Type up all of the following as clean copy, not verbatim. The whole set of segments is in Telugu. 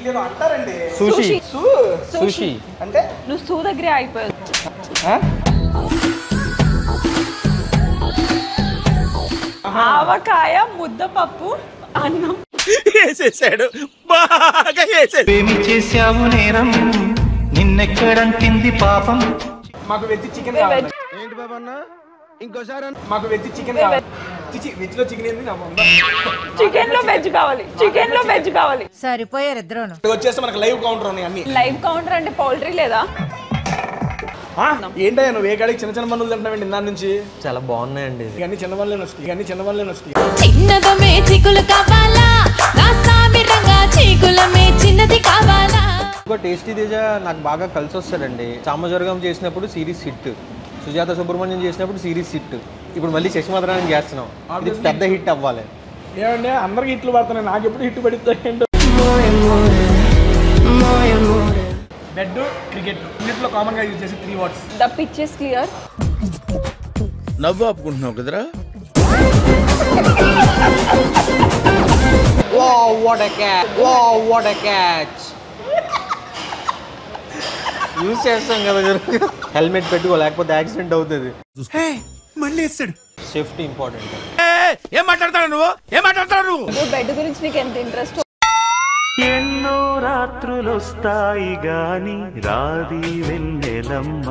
ఏదో అంటారండి సుషి అంటే నువ్వు సూ దగ్గరే అయిపోయావు. ఆవకాయ ముద్దపప్పు అన్నం వేసేసాడు బాగా వేసేసాడు. ఏమి చేశావు నేరం నిన్నెక్కడంటింది పాపం. మాకు వెజ్ చికెన్ కావాలి. ఏంటి బాబన్న ఇంకోసారి మాకు వెజ్ చికెన్ కావాలి. వెజ్ లో చికెన్ ఏంది? చికెన్ లో వెజ్ కావాలి, చికెన్ లో వెజ్ కావాలి. సరిపోయారు ఇద్దరు. వచ్చేస్తే మనకి లైవ్ కౌంటర్ ఉన్నాయి అన్ని. లైవ్ కౌంటర్ అంటే పౌల్ట్రీ లేదా? ఏంటయ్యా నువ్వు ఏ కాడికి చిన్న చిన్న పనులు తింటావండి ఇందా నుంచి? చాలా బాగున్నాయండి. ఇవన్నీ చిన్న పనులే వస్తాయి. చిన్నదమే చిక్కులు కావాలా నా సామి రంగా చీకులమే చిన్నది కావాలా. టేస్టీ తేజ నాకు బాగా కలిసి వస్తాడండి. సామజవర్గం చేసినప్పుడు సిరీస్ హిట్, సుజాత సుబ్రహ్మణ్యం చేసినప్పుడు సిరీస్ హిట్, ఇప్పుడు మళ్ళీ శశిమాధరాన్ని చేస్తున్నాం. ఇది పెద్ద హిట్ అవ్వాలి. ఏమంటే అందరికి హిట్లు పడుతున్నాయి, నాకు ఎప్పుడు హిట్ పడుతుంది. బెడ్ క్రికెట్ ఇన్నిట్లో కామన్ గా యూజ్ చేసే 3 words. The pitch is clear. నవ్వు ఆపుకుంటున్నావు కదరా. Wow, what a catch! Wow, what a catch! Use చేస్తాం కదా, హెల్మెట్ పెట్టుకో లేకపోతే యాక్సిడెంట్ అవుతుంది. మళ్ళీ వేస్తాడు. Safety important. ఏం మాట్లాడతాడు నువ్వు? నువ్వు బెడ్ గురించి నీకు ఎంత ఇంట్రెస్ట్? ఎన్నో రాత్రులొస్తాయి గాని రాది వెన్నెలమ్మ.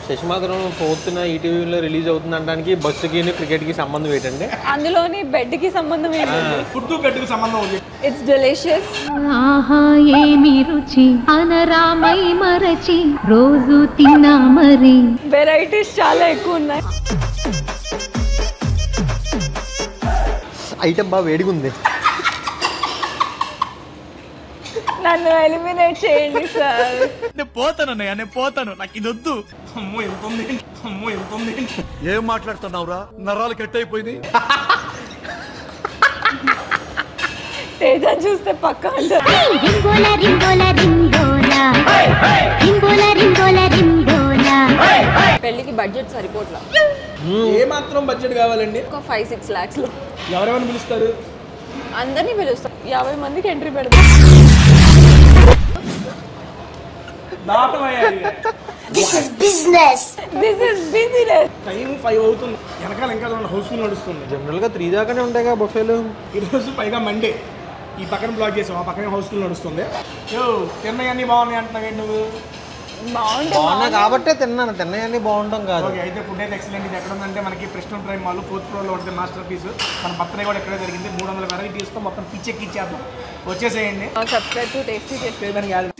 శశిమాధరం 4th ఈటీవీలో రిలీజ్ అవుతుంది అనడానికి బస్సుకి క్రికెట్ కి సంబంధం ఏంటంటే అందులోని బెడ్ కి సంబంధం ఏంటి? ఫుడ్ బెడ్ కి సంబంధం ఉంది. It's delicious. ఆహా ఏమి రుచి అనరామై మరచి రోజు తిన్నా మరి. వెరైటీస్ చాలా ఎక్కువ ఉన్నాయి. ఐటమ్ బాగా వేడిగా ఉంది. నన్ను ఎలిమినేట్ చేయండి సార్. నేను పోతాను నాకు ఇది వద్దు. అమ్మో ఎంత ఉంది. ఏం మాట్లాడుతున్నావురా? నరాలు కట్ అయిపోయింది. తేజ చూస్తే పక్క పెళ్లికి బడ్జెట్ సరిపోట్లా. ఏ మాత్రం బడ్జెట్ కావాలండి? ఒక 5-6 lakhs లో ఎవరెవరిని పిలుస్తారు? అందరినీ పిలుస్తాం. 50 మందికి ఎంట్రీ పెడతాం. టైం 5 అవుతుంది, వెనకాల ఇంకా హౌస్ఫుల్ నడుస్తుంది. జనరల్ గా 3 దాకానే ఉంటాయి కదా బఫేలు. ఈరోజు పైగా మండే, ఈ పక్కన బ్లాక్ చేసాం, ఆ పక్కన హౌస్ఫుల్ నడుస్తుంది. తిన్నయన్నీ బాగున్నాయి అంటున్నావు ఏంటి నువ్వు? బాగున్నా కాబట్టే తిన్నాయన్నీ బాగుంటాం కాదు. ఓకే, అయితే ఫుడ్ అయితే ఎక్సలెంట్. ఇది ఎక్కడ ఉందంటే మనకి ప్రెస్టల్ ప్రైమ్ మాల్ 4th floor లో ఉంటుంది. మాస్టర్ పీస్ మన బర్త్డే కూడా ఎక్కడే జరిగింది. 300 వెరైటీస్తో మొత్తం పిచ్చెక్కిచ్చేద్దాం. వచ్చేసేయండి. సబ్స్క్రైబ్ టు టేస్టీ పేదని కాదు.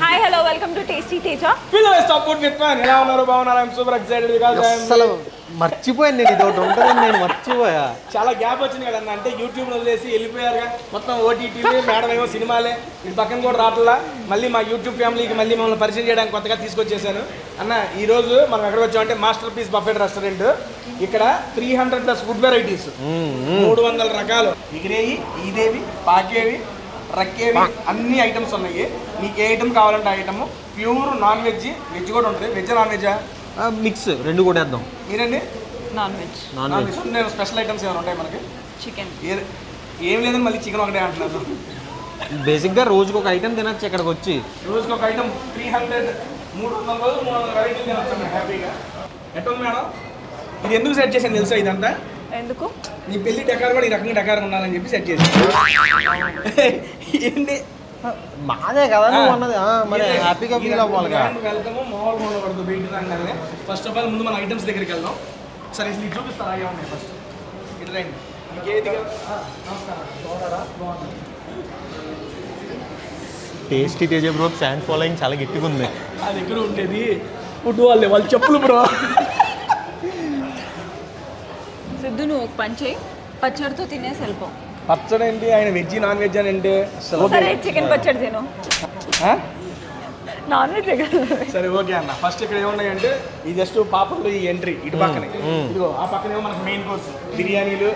Hi hello welcome to tasty Teja. ఎలా ఉన్నారు? బాగున్నారు? ఐఎమ్ సూపర్ ఎక్సైటెడ్ బికాజ్ అసలు మర్చిపోయాను నేను, ఇది ఒకటి ఉంటుందని నేను మర్చిపోయా. చాలా గ్యాప్ వచ్చింది కదన్న. అంటే యూట్యూబ్ వదిలేసి వెళ్ళిపోయారుగా, మొత్తం ఓటీటీలు, మేడం ఏమో సినిమాలే, ఇటు పక్కన కూడా రావట్లా. మళ్ళీ మా యూట్యూబ్ ఫ్యామిలీకి మళ్ళీ మమ్మల్ని పరిచయం చేయడానికి కొత్తగా తీసుకొచ్చేసాను అన్న. ఈ రోజు మనం ఎక్కడికి వచ్చామంటే మాస్టర్ పీస్ బఫెట్ రెస్టారెంట్. ఇక్కడ 300+ ఫుడ్ వెరైటీస్, 300 రకాలు, ఎగిరేవి, ఈదేవి, పాకేవి, రక్కేవి, అన్ని ఐటమ్స్ ఉన్నాయి. మీకు ఏ ఐటమ్ కావాలంటే item. Pure non veg, veg కూడా ఉంటుంది. వెజ్ నాన్ వెజ్ మిక్స్ రెండు కూడా వేద్దాం. మీరండి? Non veg. నేను స్పెషల్ ఐటమ్స్ ఏమైనా ఉంటాయి మనకి? చికెన్ ఏం లేదని మళ్ళీ చికెన్ ఒకటే అంటున్నారు. బేసిక్గా రోజుకి ఒక ఐటమ్ తినచ్చు ఇక్కడికి వచ్చి. రోజుకి ఒక ఐటమ్ 300 రోజులు 300 వెరైటీలు తినొచ్చు హ్యాపీగా. ఎట్లా ఉంది మేడం? ఇది ఎందుకు సెట్ చేసాను తెలుసా? ఇదంతా ఎందుకు? నీ పెళ్లి డెకార్ కూడా ఈ రకంగా డెకార్ ఉండాలని చెప్పి సెట్ చేసి. ఏంటి మాదే కదా నువ్వు అన్నది, మరి హ్యాపీగా ఫీల్ అవ్వాలి. వెల్కమ్ మామూలుగా ఉండకూడదు. బయట రాగానే ఫస్ట్ ఆఫ్ ఆల్ ముందు మన ఐటమ్స్ దగ్గరికి వెళ్దాం. సరే ఇది చూపిస్తారా? అయ్యా ఉన్నాయి ఫస్ట్. ఇటు రండి. ఇంకేది? నమస్కారం. బాగున్నారా? బాగుంది. Tasty Teja bro fan following చాలా గట్టిగా ఉంది. నా దగ్గర ఉండేది ఫుడ్ వాళ్ళు చెప్పులు బ్రో. సిద్ధు నువ్వు ఒక పని చేయి, పచ్చడితో తినేసి వెళ్ళిపోం. పచ్చడి ఏంటి, ఆయన వెజ్ నాన్ వెజ్ అని అంటే సరే చికెన్ పచ్చడి తిను. నాన్ వెజ్ సరే ఓకే అన్న. ఫస్ట్ ఇక్కడ ఏమున్నాయంటే ఈ జస్ట్ పాపర్లు ఈ ఎంట్రీ ఇటు పక్కనే, ఇదిగో ఆ పక్కనేమో మనకు మెయిన్ కోర్స్ బిర్యానీలు.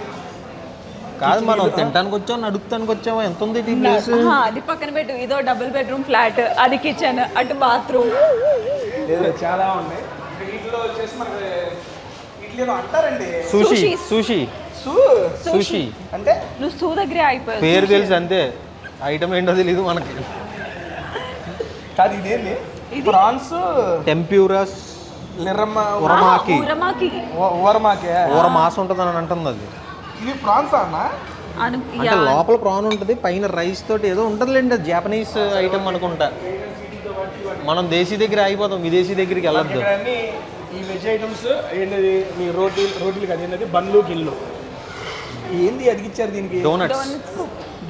కాదు మనం తినడానికి వచ్చాం అడుగుతానికి వచ్చామా, ఎంత ఉంది ఈ ప్లేస్? అది పక్కన పెట్టు. ఇదో డబుల్ బెడ్రూమ్ ఫ్లాట్, అది కిచెన్, అటు బాత్రూమ్. లేదు చాలా ఉన్నాయి. వీటిలో వచ్చేసి మనకి వీటిలో అంటారండి సుషి. సుషి సుషి అంటే నువ్వు సూ దగ్గరే అయిపోయావు. పేరు తెలుసు అంతే, ఐటమ్ ఏంటో తెలీదు మనకి. కాదు ఇదేంటి, ప్రాన్స్ టెంప్యూరస్ ఉరమాకి. ఊర మాసం ఉంటుంది అని అంటుంది అది. ఇది ప్రాన్స్ అన్న. అంటే లోపల ప్రాన్ ఉంటుంది, పైన రైస్ తోటి ఏదో ఉంటుందిలేండి. అది జాపనీస్ ఐటమ్ అనుకుంటా. మనం దేశీ దగ్గర అయిపోతాం, విదేశీ దగ్గరికి వెళ్ళొద్దు. ఈ వెజ్ ఐటమ్స్ ఏంటది, మీ రోటీలు కదా ఏంటది, బండ్లు గిల్లు ఏంది అదిగిచ్చారు దీనికి,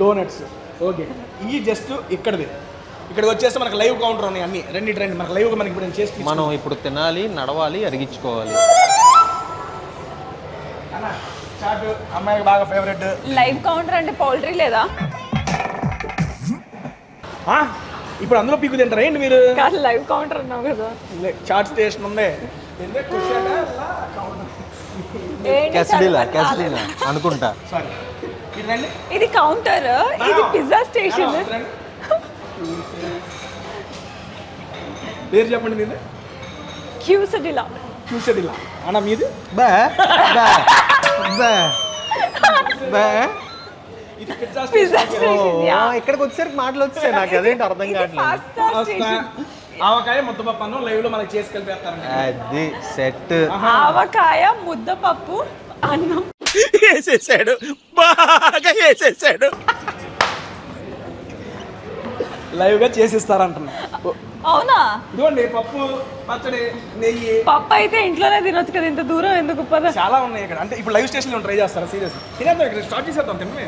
డోనట్స్. ఓకే ఇవి జస్ట్ ఇక్కడికి వచ్చేస్తే మనకు లైవ్ కౌంటర్ ఉన్నాయి అన్ని. రండి మనకు లైవ్ మనకి ఇప్పుడు చేసి మనం ఇప్పుడు తినాలి, నడవాలి, అరిగించుకోవాలి. చాట్ అమ్మాయికి బాగా ఫేవరెట్. లైవ్ కౌంటర్ అంటే పౌల్ట్రీ లేదా? ఇప్పుడు అందులో పీకు తింటారా ఏంటి మీరు? కాదు లైవ్ కౌంటర్ అన్నావు కదా. చాట్ స్టేషన్ ఉంది క్యాసిడిలా అనుకుంటా. సారీ ఇది కౌంటర్, ఇది పిజ్జా స్టేషన్. పేరు చెప్పండి మీది. క్యూసడిలా అన్న మీది. ఇది పిజ్జా ఇక్కడికి వచ్చేసరికి మాటలు వచ్చాయి నాకు, అదేంటి అర్థం కావట్లేదు. ఆవకాయ ముద్దపప్పు అన్నం లైవ్ లో మనకి చేసి కలిపేస్తారు. అది సెట్. ఆవకాయ ముద్దపప్పు అన్నం వేసేసాడు, బాగా వేసేసాడు. లైవ్ గా చేసిస్తారంటున్నా. అవునా? ఇదిగోండి పప్పు, పచ్చడి, నెయ్యి. పప్పు అయితే ఇంట్లోనే తినొచ్చు కదా, ఇంత దూరం ఎందుకు? పద. చాలా ఉన్నాయి ఇక్కడ. అంటే ఇప్పుడు లైవ్ స్టేషన్ లో ట్రై చేస్తారా? సీరియస్ తినేద్దాం, ఇక్కడ స్టార్ట్ చేసేద్దాం. తినమే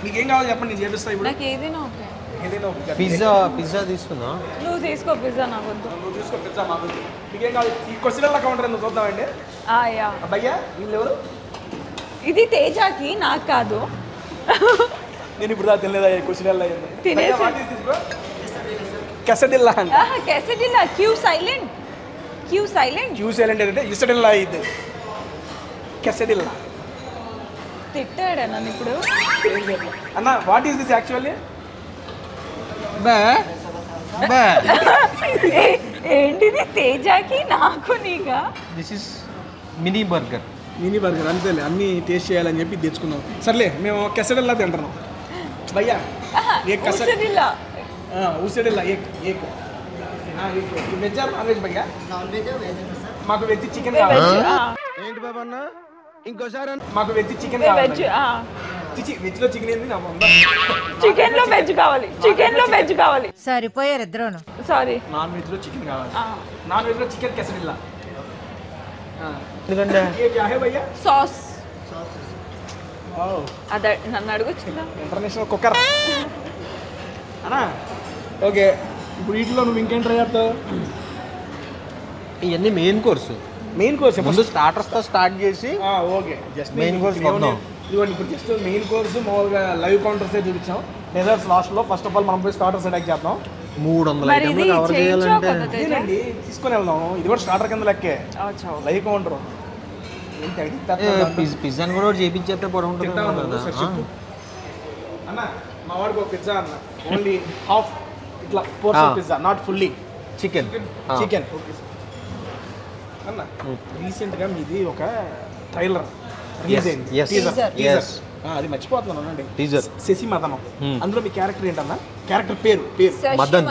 మీకు ఏం కావాలి చెప్పండి, నేను చేపిస్తా. ఇప్పుడు నాకు ఏదైనా ఓకే. ఏదైనా పిజ్జా తీసుకుందాం. నువ్వు తీసుకో పిజ్జా, నాకు వద్దు. నువ్వు తీసుకో పిజ్జా, మాకు మీకేం కావాలి? ఈ క్వశ్చన్ కౌంటర్ ఎందుకు చూద్దామండి. అబ్బయ్యా వీళ్ళు ఎవరు? ఇది తేజాకి, నాకు కాదు. నేను ఇప్పుడు దాకా తినలేదా క్వశ్చన్ తినేసి కెసడిల్లా అంటే కెసడిల్లా. క్యూ సైలెంట్ అంటే ఇసడిల్లా ఇది కెసడిల్లా. తిట్టాడా నన్ను ఇప్పుడు? అన్న వాట్ ఈస్ దిస్ యాక్చువల్లీ? ఏంటిది? తేజాకి, నాకు, నీకా? దిస్ ఇస్ మినీ బర్గర్ అంతేలే, అన్నీ టేస్ట్ చేయాలని చెప్పి తెచ్చుకున్నాం. సర్లే మేము కెసడిల్లా తింటున్నాం భయ్యా. కెసడిల్లా ఊసడిల్లా ఏక్ వెజ్ ఆర్ నాన్ వెజ్ భయ్యా? మాకు వెజ్ చికెన్ కావాలి. ఏంటి బాబన్న ఇంకోసారి? మాకు వెజ్ చికెన్ వెజ్. కావాలి. వెజ్ లో చికెన్ ఏంది? చికెన్ లో వెజ్ కావాలి. సరిపోయారు ఇద్దరును. సారీ, నాన్ వెజ్ లో చికెన్ కావాలి. నాన్ వెజ్ లో చికెన్ కెసడిల్లా. ఎందుకంటే భయ్యా సాస్ అదే నన్ను అడగొచ్చు కదా. ఇంటర్నేషనల్ కుక్కర్ అన్నా. ఓకే ఇప్పుడు వీటిలో నువ్వు ఇంకేం ట్రై చేస్తావు? ఇవన్నీ మెయిన్ కోర్సు. ముందు స్టార్టర్స్తో స్టార్ట్ చేసి ఓకే జస్ట్ మెయిన్ కోర్స్ ఇదిగోండి. ఇప్పుడు జస్ట్ మెయిన్ కోర్స్ మామూలుగా లైవ్ కౌంటర్సే చూపించాం. డెజర్ట్స్ లాస్ట్లో ఫస్ట్ ఆఫ్ ఆల్ మనం పోయి స్టార్టర్స్ అటాక్ చేద్దాం. 300 ఐటమ్లు కవర్ చేయాలంటే ఇదేనండి తీసుకొని వెళ్దాం. ఇది కూడా స్టార్టర్ కింద లెక్కే లైవ్ కౌంటర్. పిజ్జాని కూడా చేయించేస్తే బాగుంటుంది అన్న. మా వాడికి ఒక పిజ్జా అన్న, ఓన్లీ హాఫ్ ఇట్లా portion pizza, not fully chicken. అన్న రీసెంట్గా మీది ఒక ట్రైలర్ అది మర్చిపోతున్నాను అండి. టీజర్ శశి మదనం. అందులో మీ క్యారెక్టర్ ఏంటన్నా? క్యారెక్టర్ పేరు మదన్.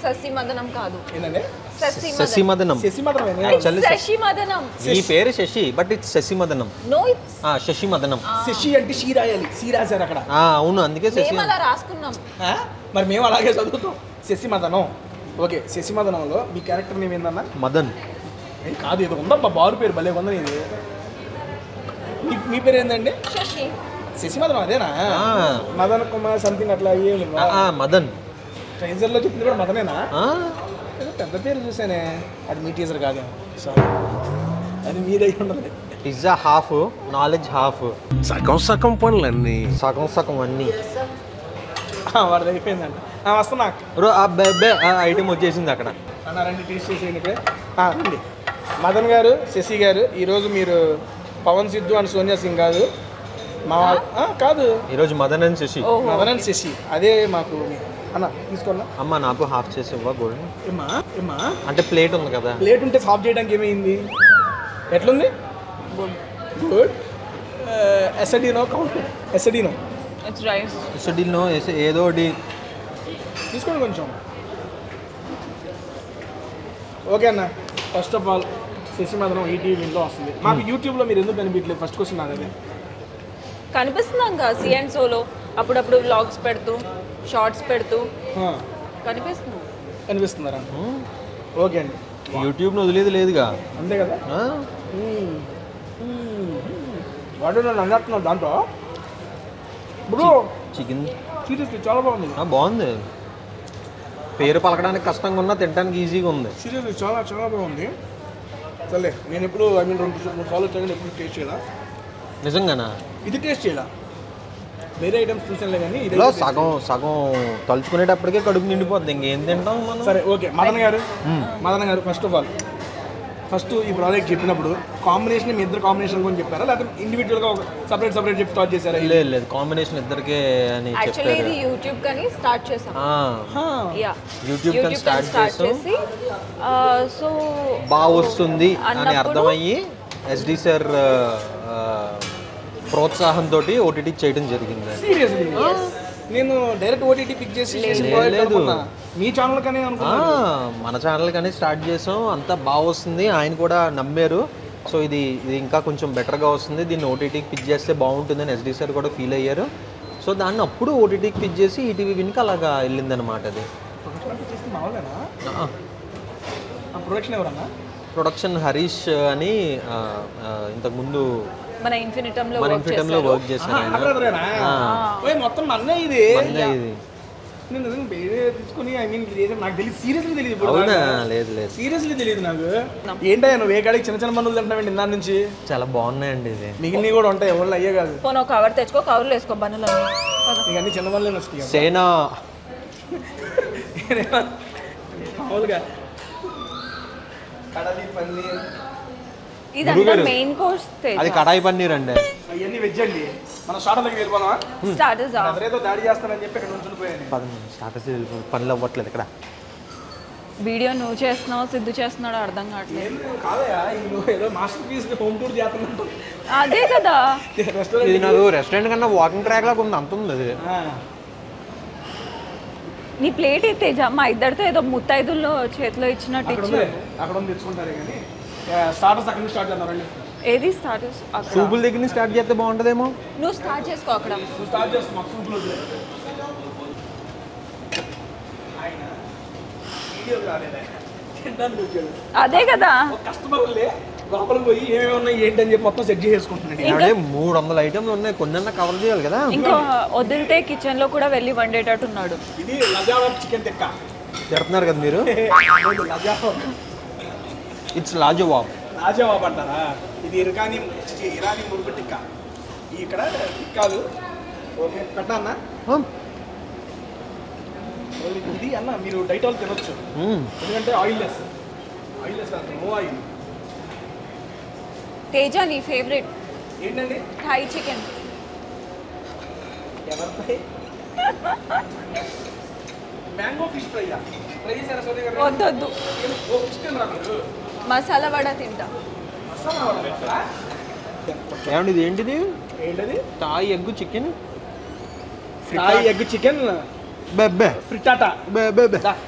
శశి మదనం కాదు. ఏంటంటే శశి మదనం. శశి మదనం. శశి మదనం. ఈ పేరు శశి, బట్ ఇట్స్ శశి మదనం. నో ఇట్స్ శశి మదనం. శశి అంటే షీ రాయాలి, షీ రాశారు అక్కడ. అవును, అందుకే శశి అలా రాసుకున్నాం. మరి మేము అలాగే చదువుతాం. శశి మదనం. ఓకే శశి మదనంలో మీ క్యారెక్టర్ నేమ్ ఏందన్నా? మదన్. కాదు ఇది ఉందమ్మా, బారు పేరు భలే ఉందని. ఇది మీ పేరు ఏందండి? శశి. శశి మదనం అదేనా? మదన్ కుమార్ సంథింగ్ అట్లా ఏం మదన్. ట్రైజర్లో చెప్పింది కూడా మదనేనా? పెద్ద పేరు చూసానే. అది మీ టీజర్ కాదు, సారీ అది మీదై ఉండదు. పిజ్జా హాఫ్, నాలెడ్జ్ హాఫ్, సగం సగం పనులన్నీ. సగం సగం అన్నీ. వాడిది అయిపోయిందంట. వస్తున్నా బ్రో ఆ బెబ్బే ఐటెం వచ్చేసింది అక్కడ. అన్న రండి టేస్ట్ చేసేయండి. రండి మదన్ గారు, శశి గారు, ఈరోజు మీరు పవన్ సిద్ధు అండ్ సోనియా సింగ్ కాదు మా కాదు, ఈరోజు మదన్ అండ్ శశి. మదన్ అండ్ శశి అదే మాకు. అన్న తీసుకోండి. అమ్మ నాకు హాఫ్ చేసి ఇవ్వ గోల్డ్. ఏమా అంటే ప్లేట్ ఉంది కదా, ప్లేట్ ఉంటే సాఫ్ చేయడానికి ఏమైంది? ఎట్లుంది? గుడ్. ఎస్ఎడినో కౌంట్ ఎస్ఎడినో ఇట్స్ రైస్. ఎస్ఎడినో ఏదో ఒకటి తీసుకోండి కొంచెం. ఓకే అన్న, ఫస్ట్ ఆఫ్ ఆల్ శశి మదనం ఈటీవీలో వస్తుంది. మాకు యూట్యూబ్లో మీరు ఎందుకు కనిపించలేదు? ఫస్ట్ క్వశ్చన్ నాదే. కనిపిస్తున్నాం కదా సి అండ్ సోలో, అప్పుడప్పుడు వ్లాగ్స్ పెడుతూ, షార్ట్స్ పెడుతూ కనిపిస్తున్నాం. కనిపిస్తున్నారా? ఓకే అండి. యూట్యూబ్ను వదిలేదు లేదుగా, అంతే కదా. వాడు నన్ను అన్నట్టున్నాడు దాంట్లో. బ్రో చికెన్ సీరియస్లీ చాలా బాగుంది. బాగుంది. పేరు పలకడానికి కష్టంగా ఉన్నా తినడానికి ఈజీగా ఉంది. సీరియస్లీ చాలా చాలా బాగుంది. సరే నేను ఎప్పుడు 2-3 సార్లు వచ్చాను, ఎప్పుడు టేస్ట్ చేయాలా? నిజంగానా? ఇది టేస్ట్ చేయాలా? వేరే ఐటమ్స్ చూసానులే కానీ ఇది ఇలా సగం సగం తలుచుకునేటప్పటికే కడుపు నిండిపోద్ది, ఇంకేం తింటాం మనం. సరే ఓకే. మదన్ గారు ఫస్ట్ ఈ ప్రాజెక్ట్ చెప్పినప్పుడు కాంబినేషన్ మీ ఇద్దరు కాంబినేషన్ గురించి చెప్పారా, లేకపోతే ఇండివిజువల్గా ఒక సపరేట్ చెప్పి స్టార్ట్ చేశారా? లేదు కాంబినేషన్ ఇద్దరికే అని యాక్చువల్లీ చెప్పారు. ఇది యూట్యూబ్ కానీ స్టార్ట్ చేసాం. యూట్యూబ్ కానీ స్టార్ట్ చేసి సో బాగా వస్తుంది అని అర్థమయ్యి ఎస్డి సార్ ప్రోత్సాహంతో ఓటీటీ చేయడం జరిగింది. సీరియస్లీ నేను డైరెక్ట్ ఓటీటీ పిక్ చేసి లేదు, మీ ఛానల్ కానీ మన ఛానల్ కానీ స్టార్ట్ చేసాం. అంతా బాగా వస్తుంది, ఆయన కూడా నమ్మారు. సో ఇది ఇంకా కొంచెం బెటర్గా వస్తుంది, దీన్ని ఓటీటీకి పిక్ చేస్తే బాగుంటుందని ఎస్డి సార్ కూడా ఫీల్ అయ్యారు. సో దాన్ని అప్పుడు ఓటీటీకి పిక్ చేసి ఈటీవీ విన్కి అలాగా వెళ్ళిందనమాట. అది ప్రొడక్షన్ ఎవరన్నా? ప్రొడక్షన్ హరీష్ అని ఇంతకుముందు మన ఇన్ఫినిటంలో వర్క్ చేశారు. మొత్తం అన్నీ ఇది ఇది నేను తీసుకుని నాకు తెలియదు, సీరియస్లీ తెలియదు. అవునా? లేదు లేదు, సీరియస్లీ తెలియదు నాకు. ఏంటయ్యా నువ్వు ఏ కాడికి చిన్న పనులు తింటున్నావు దాని నుంచి? చాలా బాగున్నాయండి. ఇది మిగిలినవి కూడా ఉంటాయి, ఎవరు అయ్యే కాదు. పోను కవర్ తెచ్చుకో, కవర్లు వేసుకో బన్నులు. ఇక అన్ని చిన్న పనులు వస్తాయి. సేనా మామూలుగా కడలి పన్నీర్ ఇదంతా మెయిన్ కోర్స్. అది కడాయి పన్నీర్ అండి. అవన్నీ వెజ్ అండి. మనం స్టార్టర్ దగ్గర వెళ్ళిపోదామా? స్టార్టర్స్ ఎవరేదో దాడి చేస్తానని చెప్పి ఇక్కడ నుంచి పోయాను. స్టార్టర్స్ పనులు అవ్వట్లేదు ఇక్కడ. వీడియో నువ్వు చేస్తున్నావు, సిద్ధు చేస్తున్నాడు అర్థం కావట్లేదు. కాదయా, నువ్వు ఏదో మాస్టర్ పీస్ హోమ్ టూర్ చేస్తున్నట్టు. అదే కదా, ఇది నాకు రెస్టారెంట్ కన్నా వాకింగ్ ట్రాక్ లాగా ఉంది, అంత ఉంది. అది నీ ప్లేట్ తేజ మా ఇద్దరితో ఏదో ముత్తైదుల్లో చేతిలో ఇచ్చినట్టు ఇచ్చారు. అక్కడ తెచ్చుకుంటారే కానీ స్టార్టర్స్ అక్కడ నుంచి స్టార్ట్ చేద్దాం. ఏది స్టార్టర్స్? సూపుల దగ్గర నుంచి స్టార్ట్ చేస్తే బాగుంటుందేమో. నువ్వు స్టార్ట్ చేసుకో అక్కడ. స్టార్ట్ చేస్తాం మాకు సూపులు. అదే కదా, కస్టమర్లే లోపలికి పోయి ఏమేమి ఉన్నాయి ఏంటని చెప్పి మొత్తం సెట్ చేసుకుంటున్నాడు. 300 ఐటమ్లు ఉన్నాయి, కొన్న కవర్ చేయాలి కదా. ఇంకా వదిలితే కిచెన్ లో కూడా వెళ్ళి వండేటట్టున్నాడు. ఇది లజావాబ్ చికెన్ టిక్కా చెప్తున్నారు కదా మీరు. ఇట్స్ లాజవాబ్. లాజవాబ్ అంటారా? ఇది ఇరానీ మురుగు టిక్కా. ఇక్కడ టిక్కాలు ఓకే పెట్టా అన్న. ఇది అన్న మీరు డైట్ వాళ్ళు తినొచ్చు, ఎందుకంటే ఆయిల్ లెస్ కాదు, నో ఆయిల్. తేజ నీ ఫేవరెట్ ఏంటండి? Thai chicken. ఎవరిపై? మ్యాంగో ఫిష్ ఫ్రై చేశారా సోదరి గారు? వద్దొద్దు, ఫిష్ తినరా మీరు? మసాలా వడ తింటా. మసాలా వడ పెట్టరా? ఏమండి ఇది ఏంటిది? ఏంటది? Thai egg chicken. Thai egg chicken బెబ్బే ఫ్రిటాటా.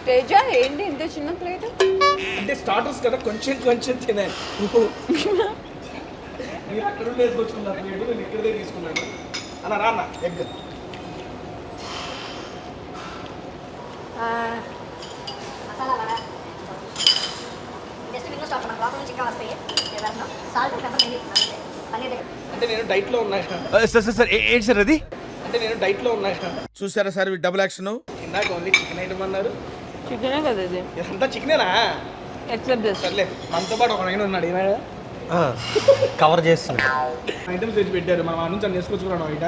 తేజ ఏంటి ఇంత చిన్న ప్లేట్? అంటే స్టార్టర్స్ కదా, కొంచెం తినాలి. మీరు అక్కడ వేసుకొచ్చుకున్నారు ప్లేట్, నేను ఇక్కడే తీసుకున్నాను అన్న. రా అన్న ఎగ్. అంటే నేను డైట్లో ఉన్నా. సార్ ఏంటి సార్ అది? అంటే నేను డైట్లో ఉన్నా. చూసారా సార్ డబుల్ యాక్షన్? ఇందాక ఓన్లీ చికెన్ ఐటమ్ అన్నారు. చికెనే కదా ఇది. ఇదంతా చికెనేనా? Except this. సర్లే మనతో పాటు ఒక ఆయన ఉన్నాడు. ఏమైనా కవర్ చేస్తుంది. ఐటమ్స్ తెచ్చి పెట్టారు, మనం ఆ నుంచి అన్ని వేసుకొచ్చుకున్నాం బయట.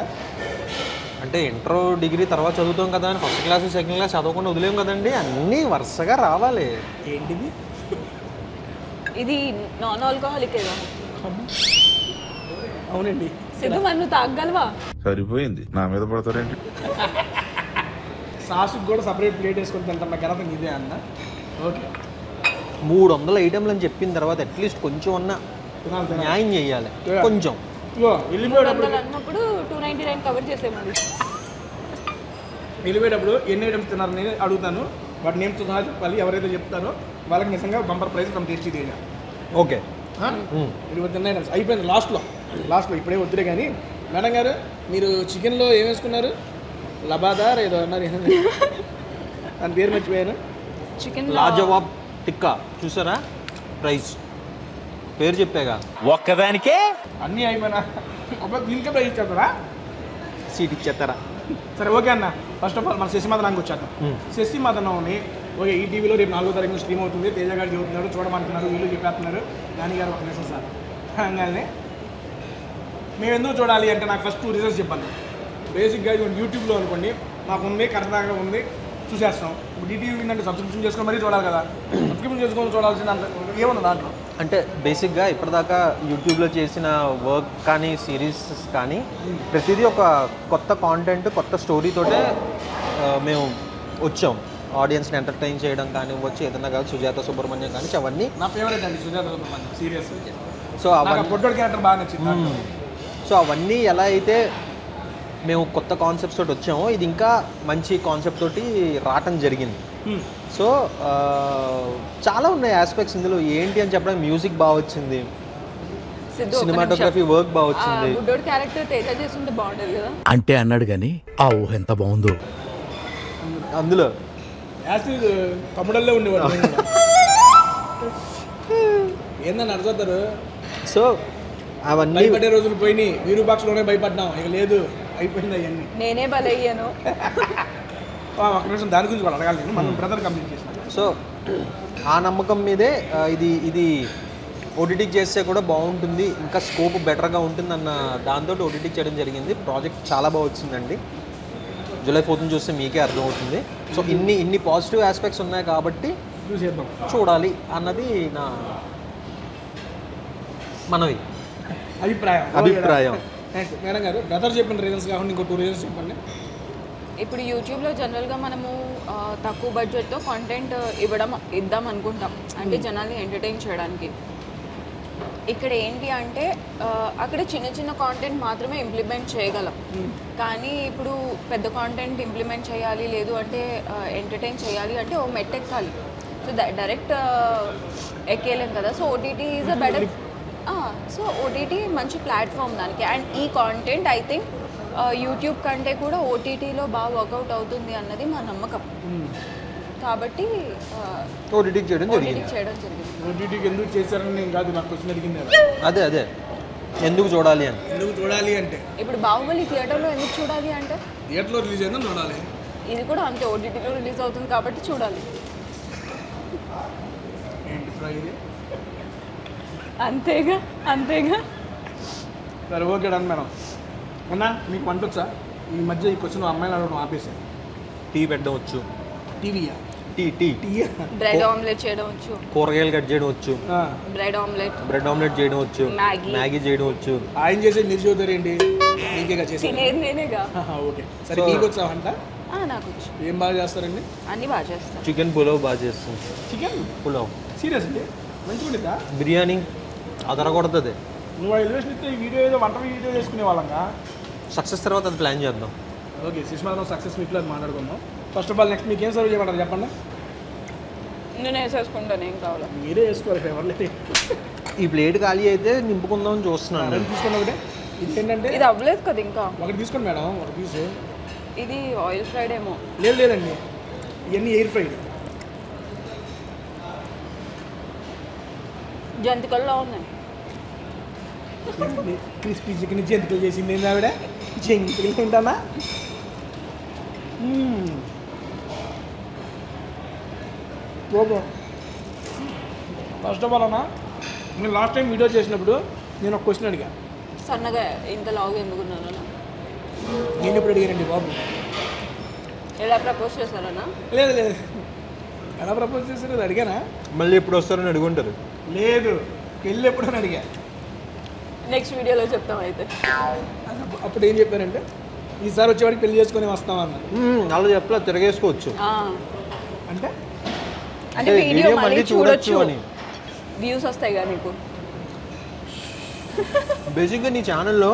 అంటే ఇంటర్ డిగ్రీ తర్వాత చదువుతాం కదా అని ఫస్ట్ క్లాస్ సెకండ్ క్లాస్ చదవకుండా వదిలేం కదండి, అన్నీ వరుసగా రావాలి. ఏంటిది? ఇది నాన్ ఆల్కహాలిక్ ఏదా? అవునండి. సిద్ధు మరి నువ్వు తాగలవా? సరిపోయింది, నా మీద పడతారేంటి? సాసుకి కూడా సపరేట్ ప్లేట్ వేసుకొని తింటాం ఘనత ఇదే అన్న. ఓకే, 300 ఐటెంలు అని చెప్పిన తర్వాత అట్లీస్ట్ కొంచెం అన్నా తినాలి తినాలి. న్యాయం చేయాలి కొంచెం. వెళ్ళిపోయేటప్పుడు అన్నప్పుడు 299 కవర్ చేసేమది. వెళ్ళిపోయేటప్పుడు ఎన్ని ఐటమ్స్ తిన్నారని అడుగుతాను, వాటి నేమ్స్ సహా చెప్పాలి. ఎవరైతే చెప్తారో వాళ్ళకి నిజంగా బంపర్ ప్రైజ్ తమ టేస్టీ తేజ. ఓకే 20 ఐటమ్స్ అయిపోయింది. లాస్ట్లో ఇప్పుడే వద్దురే. కానీ మేడం గారు, మీరు చికెన్లో ఏం వేసుకున్నారు? లబాదార్ ఏదో అన్నారు, దాని పేరు మర్చిపోయాను. చికెన్ లాజవాబ్ టిక్కా చూసారా? ప్రైస్ పేరు చెప్పాగా. ఒక్కదానికే అన్నీ అయిపోయినా అబ్బా దీనికే ప్రైజ్ ఇచ్చేస్తారా? సీట్ ఇచ్చేస్తారా? సరే ఓకే అన్న. ఫస్ట్ ఆఫ్ ఆల్ మన శశిమదనానికి వచ్చేద్దాం. శశిమదనంని ఓకే, ఈ టీవీలో రేపు 4వ తారీఖున స్ట్రీమ్ అవుతుంది. తేజ గారు చెబుతున్నారు, చూడమంటున్నారు, వీళ్ళు చెప్పేస్తున్నారు. నాని గారు ఒక నిమిషం సార్ అనగానే మేము ఎందుకు చూడాలి అంటే నాకు ఫస్ట్ 2 రీజన్స్ చెప్పాలి. బేసిక్గా యూట్యూబ్లో అనుకోండి మాకు ఉంది, కరెక్ట్గా ఉంది, చూసేస్తాం. ఇప్పుడు ఈటీవీ అంటే సబ్స్క్రిప్షన్ చేసుకొని మరీ చూడాలి కదా. సబ్స్క్రిప్షన్ చేసుకొని చూడాల్సిన అంత ఏమన్నా దాంట్లో అంటే బేసిక్గా ఇప్పటిదాకా యూట్యూబ్లో చేసిన వర్క్ కానీ సిరీస్ కానీ ప్రతిదీ ఒక కొత్త కాంటెంట్, కొత్త స్టోరీతోటే మేము వచ్చాం. ఆడియన్స్ని ఎంటర్టైన్ చేయడం కానీ వచ్చి ఏదన్నా కాదు, సుజాత సుబ్రహ్మణ్యం కానీ అవన్నీ నా ఫేవరెట్ అండి సుజాత సుబ్రహ్మణ్యం, సీరియస్. సో అవన్నీ పొట్టోడి క్యారెక్టర్ బాగా నచ్చింది. సో అవన్నీ ఎలా అయితే మేము కొత్త కాన్సెప్ట్స్ తోటి వచ్చామో, ఇది ఇంకా మంచి కాన్సెప్ట్ తోటి రావటం జరిగింది. సో చాలా ఉన్నాయి ఆస్పెక్ట్స్ ఇందులో. ఏంటి అని చెప్పడానికి మ్యూజిక్ బాగా వచ్చింది, సినిమాటోగ్రఫీ వర్క్ బాగా వచ్చింది. బుడ్డోడి క్యారెక్టర్ తేజ చేస్తుంటే బాగుండేది కదా. అంటే అన్నాడు కానీ ఆ ఊహ ఎంత బాగుందో. అందులో యాసిడ్ తమ్ముడల్లే ఉండేవాడు. ఏందని అడుగుతారు. సో అవన్నీ భయపడే రోజులు పోయినాయి, వీరుబాక్స్లోనే భయపడ్డాం, ఇక లేదు, అయిపోయింది అవన్నీ. నేనే బలయ్యాను. ఒక నిమిషం దాని గురించి కూడా అడగాలి. మనం బ్రదర్ కంప్లీట్ చేసినాం. సో ఆ నమ్మకం మీదే ఇది ఓటీటీకి చేస్తే కూడా బాగుంటుంది, ఇంకా స్కోప్ బెటర్గా ఉంటుందన్న దాంతో ఓటీటీకి చేయడం జరిగింది. ప్రాజెక్ట్ చాలా బాగా వచ్చిందండి. జూలై 4th చూస్తే మీకే అర్థమవుతుంది. సో ఇన్ని పాజిటివ్ ఆస్పెక్ట్స్ ఉన్నాయి కాబట్టి చూసేద్దాం, చూడాలి నా మనవి అభిప్రాయం. మేడం గారు, బ్రదర్ చెప్పిన రీజన్స్ కాకుండా ఇంకో 2 రీజన్స్ చెప్పండి. ఇప్పుడు యూట్యూబ్లో జనరల్గా మనము తక్కువ బడ్జెట్తో కాంటెంట్ ఇద్దాం అనుకుంటాం, అంటే జనాల్ని ఎంటర్టైన్ చేయడానికి. ఇక్కడ ఏంటి అంటే అక్కడ చిన్న చిన్న కాంటెంట్ మాత్రమే ఇంప్లిమెంట్ చేయగలం. కానీ ఇప్పుడు పెద్ద కాంటెంట్ ఇంప్లిమెంట్ చేయాలి, లేదు అంటే ఎంటర్టైన్ చేయాలి అంటే ఓ మెట్ ఎక్కాలి. సో డైరెక్ట్ ఎక్కేయలేం కదా. So OTT is a better. So OTT మంచి ప్లాట్ఫామ్ దానికి. అండ్ ఈ కాంటెంట్ ఐ థింక్ యూట్యూబ్ కంటే కూడా ఓటీటీలో బాగా వర్కౌట్ అవుతుంది అన్నది మా నమ్మకం. కాబట్టి ఓటీటీకి చేయడం జరిగింది. ఓటీటీకి ఎందుకు చేశారని నేను కాదు, నాకు క్వశ్చన్ అడిగింది. అదే ఎందుకు చూడాలి అంటే ఇప్పుడు బాహుబలి థియేటర్లో ఎందుకు చూడాలి అంటే థియేటర్లో రిలీజ్ అయిందని చూడాలి. ఇది కూడా అంతే, ఓటీటీలో రిలీజ్ అవుతుంది కాబట్టి చూడాలి. అంతేగా. సరే ఓకే డన్ మేడం. అన్నా మీకు వంట వచ్చా? ఈ మధ్య ఈ క్వశ్చన్ అమ్మాయిలు అడగడం ఆపేసాను. టీ పెట్టడం వచ్చు. టీవీయా? టీ బ్రెడ్ ఆమ్లెట్ చేయడం వచ్చు, కూరగాయలు కట్ చేయడం వచ్చు, బ్రెడ్ ఆమ్లెట్ చేయడం వచ్చు, మ్యాగీ చేయడం వచ్చు. ఆయన చేసేది మీరు చూద్దారేంటి? మీకేగా చేసేది? నేనేగా. ఓకే సరే, మీకు వచ్చా వంట? నాకు వచ్చు. ఏం బాగా చేస్తారండి? అన్నీ బాగా చేస్తాను. చికెన్ పులావ్ బాగా చేస్తుంది. చికెన్ పులావ్ సీరియస్ అండి? మంచిగా ఉంటుందా? బిర్యానీ అదరగొడుతుంది. నువ్వు ఎలివేషన్ ఇస్తే ఈ వీడియో ఏదో వంట వీడియో చేసుకునే వాళ్ళంగా. సక్సెస్ తర్వాత అది ప్లాన్ చేద్దాం. ఓకే, సుష్మాలో సక్సెస్ మీట్లో అది మాట్లాడుకుందాం. ఫస్ట్ ఆఫ్ ఆల్ నెక్స్ట్ మీకు ఏం సర్వ్ చేయమంటారు చెప్పండి. నేను వేసేసుకుంటాను, ఏం కావాలో మీరే వేసుకోవాలి, ఫేవర్ లేదు. ఈ ప్లేట్ ఖాళీ అయితే నింపుకుందామని చూస్తున్నాను. తీసుకోండి ఒకటే. ఇది ఏంటంటే ఇది అవ్వలేదు కదా ఇంకా. ఒకటి తీసుకోండి మేడం, ఒక పీసు. ఇది ఆయిల్ ఫ్రైడ్ ఏమో. లేదండి, ఇవన్నీ ఎయిర్ ఫ్రైడ్. జంతికల్లో ఉన్నాయి. క్రిస్పీ చికెన్ జంతికలు చేసింది ఏంది ఆవిడ? జంతికలు తింటానా? ఫస్ట్ ఆఫ్ ఆల్ అన్నా నేను లాస్ట్ టైం వీడియో చేసినప్పుడు నేను ఒక క్వశ్చన్ అడిగా. సన్నగా ఇంత లావు ఎందుకున్నాను నేను ఎప్పుడు అడిగానండి బాబు? ఎలా ప్రపోజ్ చేశారన్నా? లేదు లేదు, ఎలా ప్రపోజ్ చేశారు అది అడిగానా? మళ్ళీ ఎప్పుడు వస్తారని అడుగుంటారు. లేదు, పెళ్ళి ఎప్పుడు అని అడిగా. నెక్స్ట్ వీడియోలో చెప్తాం అయితే. అప్పుడు ఏం చెప్పారంటే ఈసారి వచ్చేవాడికి పెళ్లి చేసుకొని వస్తామన్న. అలా చెప్పలా, తిరగేసుకోవచ్చు అంటే అంటే వీడియో మళ్ళీ చూడొచ్చు అని. వ్యూస్ వస్తాయి కదా నీకు. బేసిక్గా నీ ఛానల్లో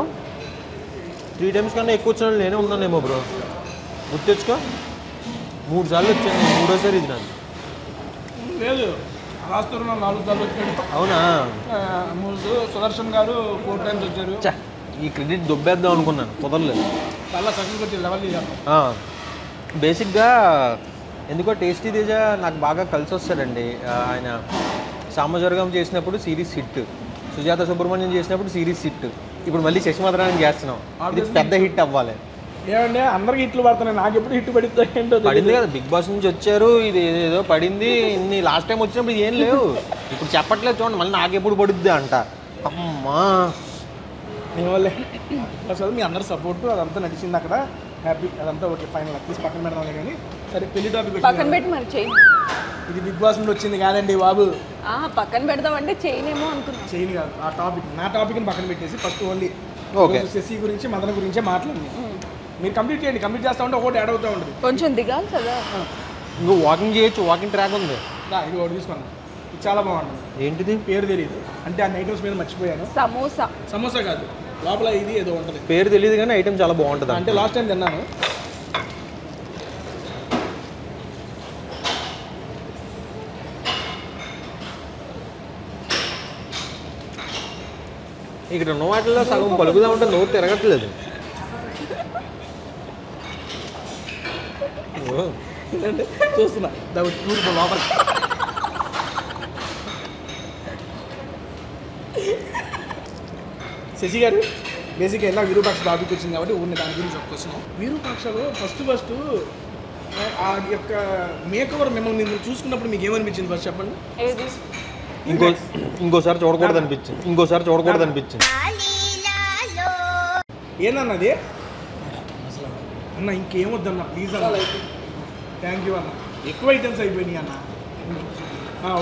3 times కన్నా ఎక్కువ వచ్చిన నేనే ఉన్నానేమో బ్రో. గుర్తెచ్చుకో, 3 సార్లు వచ్చాను, 3వ ఇది నాది. లేదు, రాస్తారు 4 సార్లు వచ్చాడు. అవునా? సుదర్శన్ గారు 4 times వచ్చారు. ఈ క్రెడిట్ దొబ్బేద్దాం అనుకున్నాను, కుదరలేదు. చాలా సక్సెస్ వచ్చి లెవెల్ బేసిక్గా ఎందుకో టేస్టీ తేజ నాకు బాగా కలిసి వస్తాడండి. ఆయన సామజవర్గం చేసినప్పుడు సిరీస్ హిట్, సుజాత సుబ్రహ్మణ్యం చేసినప్పుడు సిరీస్ హిట్, ఇప్పుడు మళ్ళీ శశిమాధరాన్ని చేస్తున్నాం. ఇది పెద్ద హిట్ అవ్వాలి. ఏమంటే అందరికి హిట్లు పడుతున్నాయి, నాకు ఎప్పుడు హిట్ పడుతుంది ఏంటో పడింది కదా, బిగ్ బాస్ నుంచి వచ్చారు, ఇది ఏదో పడింది. ఇన్ని లాస్ట్ టైం వచ్చినప్పుడు ఏం లేవు, ఇప్పుడు చెప్పట్లేదు చూడండి. మళ్ళీ నాకు ఎప్పుడు పడుద్ది అంట. అమ్మా ఏమోలే, అసలు మీ అందరి సపోర్ట్ అదంతా నడిచింది అక్కడ, హ్యాపీ, అదంతా ఓకే, ఫైనల్ తీసి పక్కన పెడదాంలే. కానీ సరే, పెళ్లి టాపిక్ పక్కన పెట్టి మరి చెయ్యి. ఇది బిగ్ బాస్ నుండి వచ్చింది కాదండి బాబు. పక్కన పెడదామంటే చేయనేమో అనుకున్నా. చేయని కాదు, ఆ టాపిక్, నా టాపిక్ని పక్కన పెట్టేసి ఫస్ట్ ఓన్లీ ఓకే శశి గురించి మదన గురించే మాట్లాడింది. మీరు కంప్లీట్ చేయండి, కంప్లీట్ చేస్తా ఉంటే ఒకటి యాడ్ అవుతూ ఉంటుంది. కొంచెం దిగాలి కదా. ఇంకో వాకింగ్ చేయొచ్చు, వాకింగ్ ట్రాక్ ఉంది. ఇది ఒకటి తీసుకున్నాను, ఇది చాలా బాగుంటుంది. ఏంటిది? పేరు తెలియదు, అంటే ఆ ఐటమ్స్ మీద మర్చిపోయాను. సమోసా. సమోసా కాదు, లోపల ఇది ఏదో ఉంటుంది. పేరు తెలియదు కానీ ఐటమ్ చాలా బాగుంటుంది. అంటే లాస్ట్ టైం తిన్నాను. ఇక్కడ ఉన్న వాటిల్లో సగం పలుకుదా ఉంటే నోరు తిరగట్లేదు. చూస్తున్నా లోపల. శశి గారు బేసిక్గా ఎలా విరూపాక్ష టాపిక్ వచ్చింది కాబట్టి ఊరిని దాని గురించి ఒక క్వశ్చన్. విరూపాక్షలో ఫస్ట్ ఆ యొక్క మేకవర్ మిమ్మల్ని చూసుకున్నప్పుడు మీకు ఏమనిపించింది ఫస్ట్ చెప్పండి. ఏది? ఇంకోసారి చూడకూడదు అనిపించింది. ఏందన్నది అసలు అన్న ఇంకేమొద్దన్న ప్లీజ్ అన్న. థ్యాంక్ యూ అన్న, ఎక్కువ ఐటమ్స్ అయిపోయినాయి అన్న.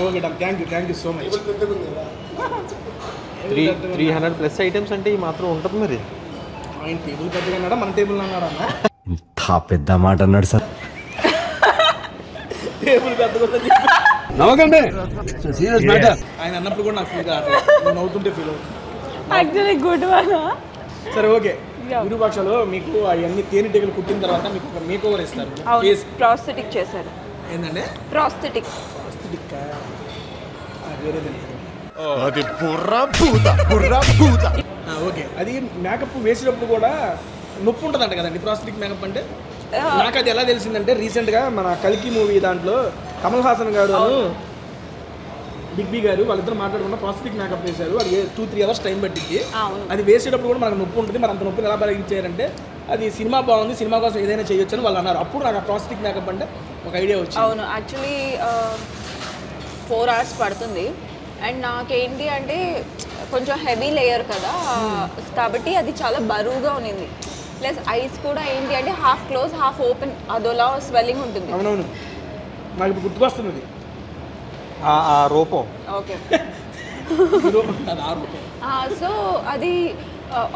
Okay done, thank you so much. 300+ items అంటే ఈ మాత్రం ఉంటుంది మరి. ఆయన టేబుల్ పెద్దగా అన్నాడా మన టేబుల్ అన్నాడా అన్న? ఇంత పెద్ద మాట అన్నాడు సార్. టేబుల్ పెద్దగా నవ్వకండి, ఆయన అన్నప్పుడు కూడా నాకు ఫీల్ కావట్లేదు, నేను నవ్వుతుంటే ఫీల్ అవుతుంది. Actually good one. సరే ఓకే, విరూపాక్షలో మీకు అవన్నీ తేనెటీగలు కుట్టిన తర్వాత మీకు ఒక మేక్ ఓవర్ ఇస్తారు. ప్రాస్థెటిక్ చేశారు. ఏంటంటే ప్రాస్థెటిక్. అది బుర్రా భూత. ఓకే, అది మేకప్ వేసేటప్పుడు కూడా నొప్పి ఉంటుందంట కదండి ప్రాస్థెటిక్ మేకప్ అంటే. నాకు అది ఎలా తెలిసిందంటే రీసెంట్గా మన కల్కి మూవీ దాంట్లో కమల్ హాసన్ గారు బిగ్ బి గారు వాళ్ళిద్దరు మాట్లాడుకున్న ప్రాస్థెటిక్ మేకప్ వేశారు. అది 2-3 hours టైం పట్టింది. అది వేసేటప్పుడు కూడా మనకు నొప్పి ఉంటుంది. మరి అంత నొప్పిని ఎలా పరిగణించారంటే అది సినిమా బాగుంది, సినిమా కోసం ఏదైనా చేయొచ్చు అని వాళ్ళు అన్నారు. అప్పుడు నాకు ఆ ప్రాస్థెటిక్ మేకప్ అంటే ఒక ఐడియా వచ్చింది. అవును, యాక్చువల్లీ 4 hours పడుతుంది. అండ్ నాకేంటి అంటే కొంచెం హెవీ లేయర్ కదా, కాబట్టి అది చాలా బరువుగా ఉన్నింది. ప్లస్ ఐస్ కూడా ఏంటి అంటే హాఫ్ క్లోజ్ హాఫ్ ఓపెన్, అదోలా స్వెల్లింగ్ ఉంటుంది. అవునవును, నాకు ఇప్పుడు గుర్తుకొస్తున్నది ఆ రూపం. ఓకే, అది ఆ రూపం. సో అది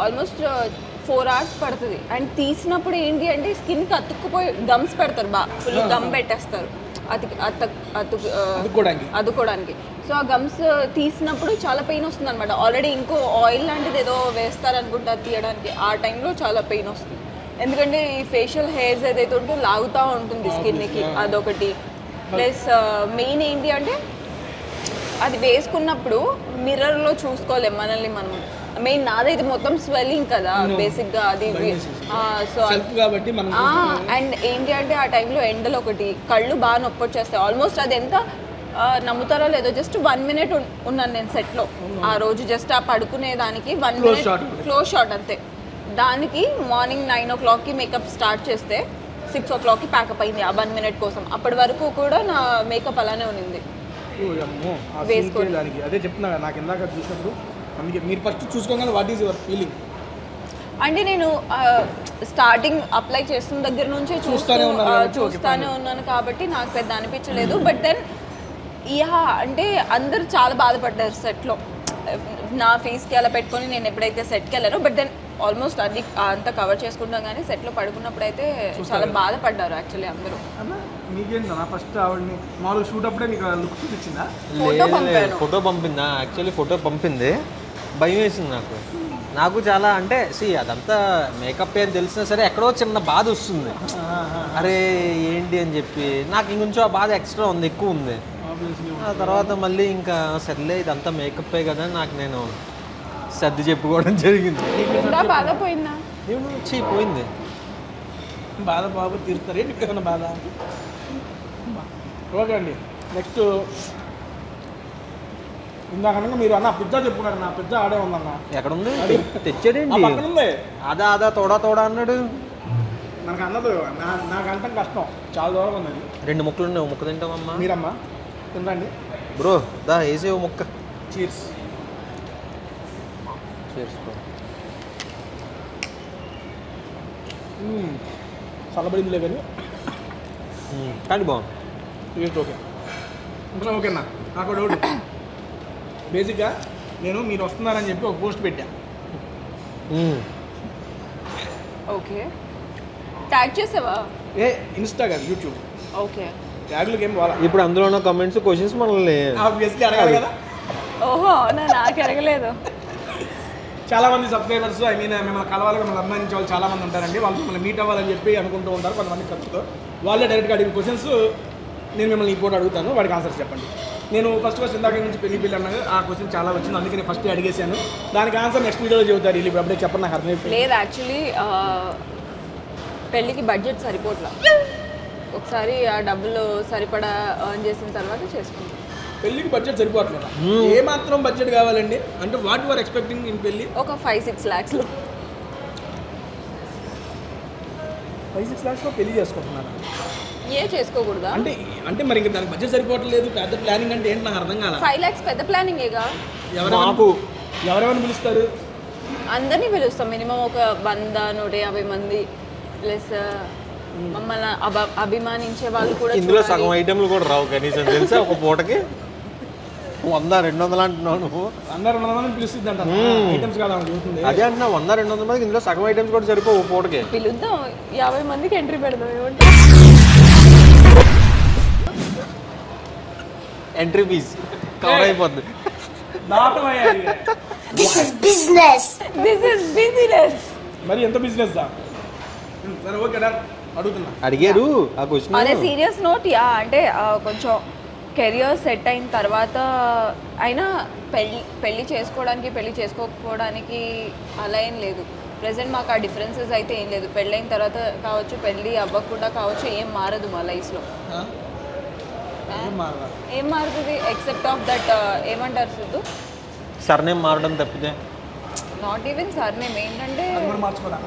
ఆల్మోస్ట్ 4 hours పడుతుంది. అండ్ తీసినప్పుడు ఏంటి అంటే స్కిన్కి అతుక్కుపోయి గమ్స్ పెడతారు, ఫుల్ గమ్ పెట్టేస్తారు అతుక్కోవడానికి. సో ఆ గమ్స్ తీసినప్పుడు చాలా పెయిన్ వస్తుంది అనమాట. ఆల్రెడీ ఇంకో ఆయిల్ లాంటిది ఏదో వేస్తారనుకుంటా తీయడానికి, ఆ టైంలో చాలా పెయిన్ వస్తుంది. ఎందుకంటే ఈ ఫేషియల్ హెయిర్స్ ఏదైతే ఉంటో లాగుతూ ఉంటుంది స్కిన్కి, అదొకటి. ప్లస్ మెయిన్ ఏంటి అంటే అది వేసుకున్నప్పుడు మిర్రర్లో చూసుకోలేం మనల్ని మనం. మెయిన్ నాదైతే మొత్తం స్వెల్లింగ్ కదా బేసిక్గా అది. సో అండ్ ఏంటి అంటే ఆ టైంలో ఎండలు ఒకటి, కళ్ళు బాగా నొప్పి వచ్చేస్తాయి. ఆల్మోస్ట్ అది ఎంత నమ్ముతారో లేదో, జస్ట్ 1 minute ఉన్నాను నేను సెట్లో ఆ రోజు. జస్ట్ ఆ పడుకునే దానికి 1 minute క్లోజ్ షాట్ అంతే. దానికి మార్నింగ్ 9 o'clockకి మేకప్ స్టార్ట్ చేస్తే 6 o'clockకి ప్యాకప్ అయింది ఆ 1 minute కోసం. అప్పటి వరకు కూడా నా మేకప్ అలానే ఉన్నింది. అమ్మో ఆ వేసుకోండి. scene కి దానికి అదే చెప్తున్నా కదా, నాకు ఇందాక చూసినప్పుడు అందుకే మీరు ఫస్ట్ చూసుకోగానే వాట్ ఈస్ యువర్ ఫీలింగ్? అంటే నేను స్టార్టింగ్ అప్లై చేస్తున్న దగ్గర నుంచే చూస్తానే ఉన్నారు కాబట్టి okay, చూస్తానే ఉన్నాను కాబట్టి నాకు పెద్ద అనిపించలేదు. బట్ దెన్ అంటే అందరూ చాలా బాధపడ్డారు సెట్లో. నా ఫేస్కి అలా పెట్టుకొని నేను ఎప్పుడైతే సెట్కి వెళ్ళానో, బట్ దెన్ ఆల్మోస్ట్ అది అంతా కవర్ చేసుకుంటాం కానీ సెట్లో పడుకున్నప్పుడు అయితే చాలా బాధపడ్డారు యాక్చువల్లీ అందరూ. అన్న మీకేంటన్నా ఫస్ట్ ఆవిడని మామూలుగా షూట్ అప్పుడే మీకు లుక్ చూపించిందా? ఫోటో పంపాను. ఫోటో పంపిందా? యాక్చువల్లీ ఫోటో పంపింది, భయం వేసింది నాకు చాలా. అంటే అదంతా మేకప్ అని తెలిసినా సరే ఎక్కడో చిన్న బాధ వస్తుంది. అరే ఏంటి అని చెప్పి నాకు ఇంకొంచెం ఆ బాధ ఎక్స్ట్రా ఉంది, ఎక్కువ ఉంది. ఆ తర్వాత మళ్ళీ ఇంకా సర్లే ఇదంతా మేకప్పే కదా నాకు నేను సర్ది చెప్పుకోవడం జరిగింది. ఇంకా బాధ పోయిందా? పోయింది బాధ బాబు తీరుస్తారు ఏంటి ఏమన్నా బాధ? ఓకే అండి. నెక్స్ట్ ఇందాక మీరు అన్న పిజ్జా చెప్పుకున్నారు, నా పిజ్జా ఆడే ఉందన్న. ఎక్కడుంది? తెచ్చాడేంటి? పక్కన ఉంది. అదా తోడా అన్నాడు. మనకు అన్నది నాకు అంటాం కష్టం, చాలా దూరం ఉంది. 2 ముక్కలు ఉన్నాయి, ముక్క తింటామమ్మా. మీరమ్మా తినండి బ్రో, దా వేసే ముక్క. చీర్స్. చల్లబడిందిలే కానీ కానీ బాగుంది. Taste okay. ఇంకా ఓకేనా? నాకు డౌట్, బేసిక్గా నేను మీరు వస్తున్నారని చెప్పి ఒక పోస్ట్ పెట్టా. ఓకే, ట్యాగ్ చేసావా? ఇన్స్టా కాదు, యూట్యూబ్. ఓకే, ట్యాగ్లకి ఏం పోవాలా? ఇప్పుడు అందులో ఉన్న కమెంట్స్ క్వశ్చన్స్ మనల్ని ఆబ్వియస్లీ అడగాలి కదా. ఓహో అవునా, నాకు అడగలేదు. చాలామంది సబ్స్క్రైబర్స్ మిమ్మల్ని కలవాలి, మిమ్మల్ని అభిమానించే వాళ్ళు చాలామంది ఉంటారండి. వాళ్ళు మిమ్మల్ని మీట్ అవ్వాలని చెప్పి అనుకుంటూ ఉంటారు కొంతమంది ఖర్చుతో. వాళ్ళే డైరెక్ట్గా అడిగిన క్వశ్చన్స్ నేను మిమ్మల్ని ఈ పూట అడుగుతాను, వాడికి ఆన్సర్స్ చెప్పండి. నేను ఫస్ట్ ఇందాక నుంచి పెళ్లి అన్నది ఆ క్వశ్చన్ చాలా వచ్చింది, అందుకే నేను ఫస్ట్ అడిగేశాను. దానికి ఆన్సర్ నెక్స్ట్ వీడియోలో చెబుతారు. ఇప్పుడు అప్పుడే చెప్పండి, నాకు అర్థం లేదు. యాక్చువల్లీ పెళ్ళికి బడ్జెట్ సరిపోట్లా. ఒకసారి ఆ డబ్బులు సరిపడా ఎర్న్ చేసిన తర్వాత చేసుకుంటాం. పెళ్ళికి బడ్జెట్ సరిపోవట్లేదు. ఏ మాత్రం బడ్జెట్ కావాలండి అంటే వాట్ యువర్ ఎక్స్పెక్టింగ్ ఇన్ పెళ్ళి? ఒక 5-6 lakhsలో. 5-6 lakhsలో పెళ్లి చేసుకుంటున్నాను. చేసుకోకూడదా? అంటే మరి ఇంకా దానికి బడ్జెట్ సరిపోవట్లేదు, పెద్ద ప్లానింగ్ అంటే ఏంటి నాకు అర్థం కాదు. 5 lakhs పెద్ద ప్లానింగేగా. ఎవరెవరిని పిలుస్తారు? అందరినీ పిలుస్తాం. మినిమం ఒక 100-150 మంది ప్లస్ మమ్మల్ని అభిమానించే వాళ్ళు కూడా. ఇందులో సగం ఐటెంలు కూడా రావు కనీసం, తెలుసా? ఒక పూటకి 100-200 అంటున్నావు నువ్వు. 100-200 మంది పిలుస్తుంది అంట. ఐటమ్స్ కాదా చూస్తుంది. అదే అంటున్నా, 100-200 మందికి ఇందులో సగం ఐటమ్స్ కూడా సరిపోవు ఒక పూటకి. పిలుద్దాం, 50 మందికి ఎంట్రీ పెడదాం. ఏమంటే ఎంట్రీ ఫీజ్ కవర్ అయిపోద్ది. This is business. మరి ఎంత బిజినెస్ దా? సరే ఓకే డా అడుగుతున్నా. అడిగారు ఆ క్వశ్చన్. అదే సీరియస్ నోట్. అంటే కొంచెం కెరియర్ సెట్ అయిన తర్వాత అయినా పెళ్ళి చేసుకోవడానికి పెళ్ళి చేసుకోకపోవడానికి అలా ఏం లేదు. ప్రెసెంట్ మాకు ఆ డిఫరెన్సెస్ అయితే ఏం లేదు. పెళ్ళైన తర్వాత కావచ్చు, పెళ్ళి అవ్వకుండా కావచ్చు, ఏం మారదు మా లైఫ్లో. ఏం మారుతుంది ఎక్సెప్ట్ ఆఫ్ దట్ ఏమంటారు సిద్ధు, సర్నేమ్ మారడం తప్పితే. Not even surname. ఏంటంటే మార్చుకోరా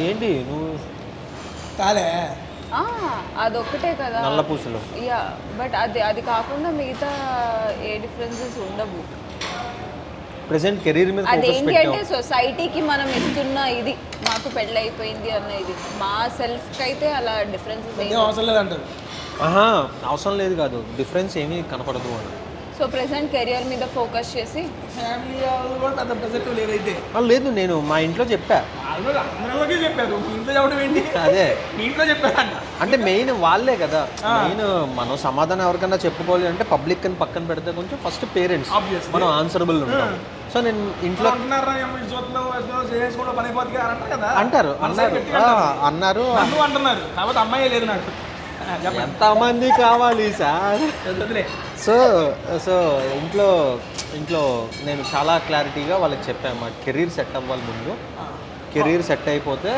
ఏంటి నువ్వు కాలే అదొక్కటే కదా నల్ల పూసలు. యా, బట్ అది కాకుండా మిగతా ఏ డిఫరెన్సెస్ ఉండవు. ప్రెసెంట్ కెరీర్ మీద ఫోకస్ అదేంటి పెట్టాం. అంటే సొసైటీకి మనం ఇస్తున్న ఇది, మాకు పెళ్ళి అయిపోయింది అన్న ఇది. మా సెల్ఫ్కి అయితే అలా డిఫరెన్సెస్ ఏం అవసరం లేదంటారు. అవసరం లేదు కాదు, డిఫరెన్స్ ఏమీ కనపడదు అని. సో ప్రెసెంట్ కెరియర్ మీద ఫోకస్ చేసి ఫ్యామిలీ వాళ్ళు కూడా పెద్ద ప్రెజెంట్ లేదైతే. లేదు, నేను మా ఇంట్లో చెప్పా. అందరిలోకి చెప్పారు, ఇంట్లో చెప్పడం ఏంటి? అదే మీ ఇంట్లో చెప్పారంట. అంటే మెయిన్ వాళ్ళే కదా. మెయిన్ మనం సమాధానం ఎవరికన్నా చెప్పుకోవాలి అంటే పబ్లిక్ అని పక్కన పెడితే కొంచెం ఫస్ట్ పేరెంట్స్ మనం ఆన్సరబుల్ ఉంటాం. సో నేను ఇంట్లో అంటారు అన్నారు కాబట్టి అమ్మాయి లేదు నాకు. ఎంతమంది కావాలి సార్? సో ఇంట్లో నేను చాలా క్లారిటీగా వాళ్ళకి చెప్పాను, మా కెరీర్ సెట్ అవ్వాలి ముందు. కెరీర్ సెట్ అయిపోతే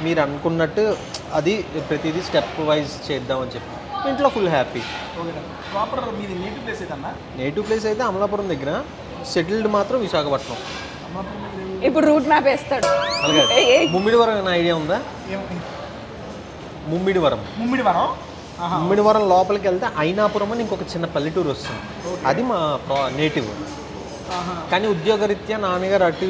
మీరు అనుకున్నట్టు అది ప్రతిదీ స్టెప్ వైజ్ చేద్దామని చెప్పి ఇంట్లో ఫుల్ హ్యాపీ. ప్రాపర్ మీది నేటివ్ ప్లేస్ అయితే అన్న? నేటివ్ ప్లేస్ అయితే అమలాపురం దగ్గర, సెటిల్డ్ మాత్రం విశాఖపట్నం. ఇప్పుడు రూట్ మ్యాప్ వేస్తాడు. అలాగే ముమ్మిడివరం అనే ఐడియా ఉందా? ముమ్మిడివరం. ముమ్మిడివరం ముమ్మిడివరం లోపలికి వెళ్తే అయినాపురం అని ఇంకొక చిన్న పల్లెటూరు వస్తుంది, అది మా నేటివ్. కానీ ఉద్యోగరీత్యా నాన్నగారు అటు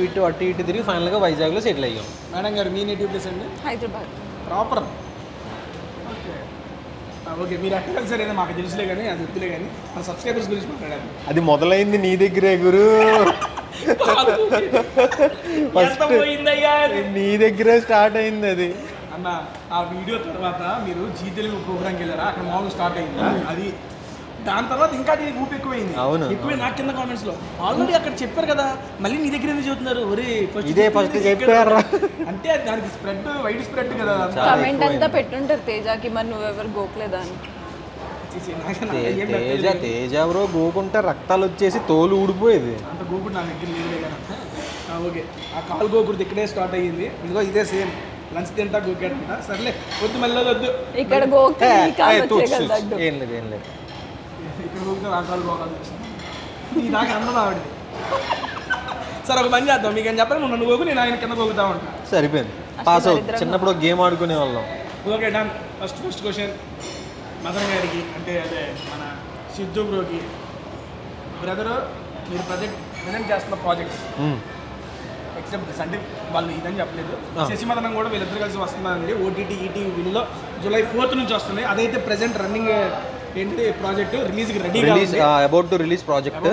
ఇటు తిరిగి ఫైనల్గా వైజాగ్లో సెటిల్ అయ్యాం. మేడం గారు మీ నేటివ్ ప్లేస్ అండి? హైదరాబాద్ ప్రాపర్. ఓకే, మీరు ఎక్కడ సార్ ఏదో మాకు తెలుసులే కానీ అది వద్దులే కానీ మన సబ్స్క్రైబర్స్ గురించి మాట్లాడాలి. అది మొదలైంది నీ దగ్గరే గురు, నీ దగ్గరే స్టార్ట్ అయింది అది అన్న. ఆ వీడియో తర్వాత మీరు జీ తెలుగు ప్రోగ్రామ్కి వెళ్ళారా, అక్కడ మామూలు స్టార్ట్ అయింది అది. దాని తర్వాత ఇంకా ఊపి ఎక్కువైంది. అవును, ఎక్కువై నాకు కింద కామెంట్స్ లో ఆల్రెడీ అక్కడ చెప్పారు కదా, మళ్ళీ నీ దగ్గర ఎందుకు చెబుతున్నారు, ఒరే ఇదే ఫస్ట్ చెప్పారు అంటే దానికి స్ప్రెడ్ వైడ్ స్ప్రెడ్ కదా. కమెంట్ అంతా పెట్టుంటారు తేజకి, మరి నువ్వెవరు గోకలేదా అని. తేజ ఎవరో గోకుంటే రక్తాలు వచ్చేసి తోలు ఊడిపోయేది. అంత గోకుడు నా దగ్గర లేదు కదా. ఓకే, ఆ కాలు గోకుడు ఇక్కడే స్టార్ట్ అయ్యింది. ఇదిగో ఇదే సేమ్ లంచ్ తింటా గోకాడంట. సర్లే వద్దు, మళ్ళీ వద్దు. ఇక్కడ గోకి ఏం లేదు ఏం లేదు, ఇక్కడ గోకుతా ఆ కాలు గోకాలు నాకు అందం ఆవిడ. సరే ఒక పని చేద్దాం, మీకు ఏం చెప్పాలి, నువ్వు నన్ను గోకు, నేను ఆయన కింద గోకుతా ఉంటా. సరిపోయింది, పాస్ అవుతుంది. చిన్నప్పుడు గేమ్ ఆడుకునే వాళ్ళం. Okay done. First question Madan గారికి, అంటే అదే మన సిద్ధు బ్రోకి. బ్రదరు, మీరు ప్రజెంట్ చేస్తున్న ప్రాజెక్ట్స్ ఎక్సెప్ట్ అంటే వాళ్ళు ఇదని చెప్పలేదు, శశిమదనం కూడా వీళ్ళిద్దరు కలిసి వస్తున్నారండి ఓటీటీ ఈటీవీ విన్లో జూలై 4th నుంచి వస్తుంది. అదైతే ప్రెసెంట్ రన్నింగ్ ఏంటి ప్రాజెక్ట్ రిలీజ్కి రెడీగా అబౌట్ టు రిలీజ్ ప్రాజెక్ట్.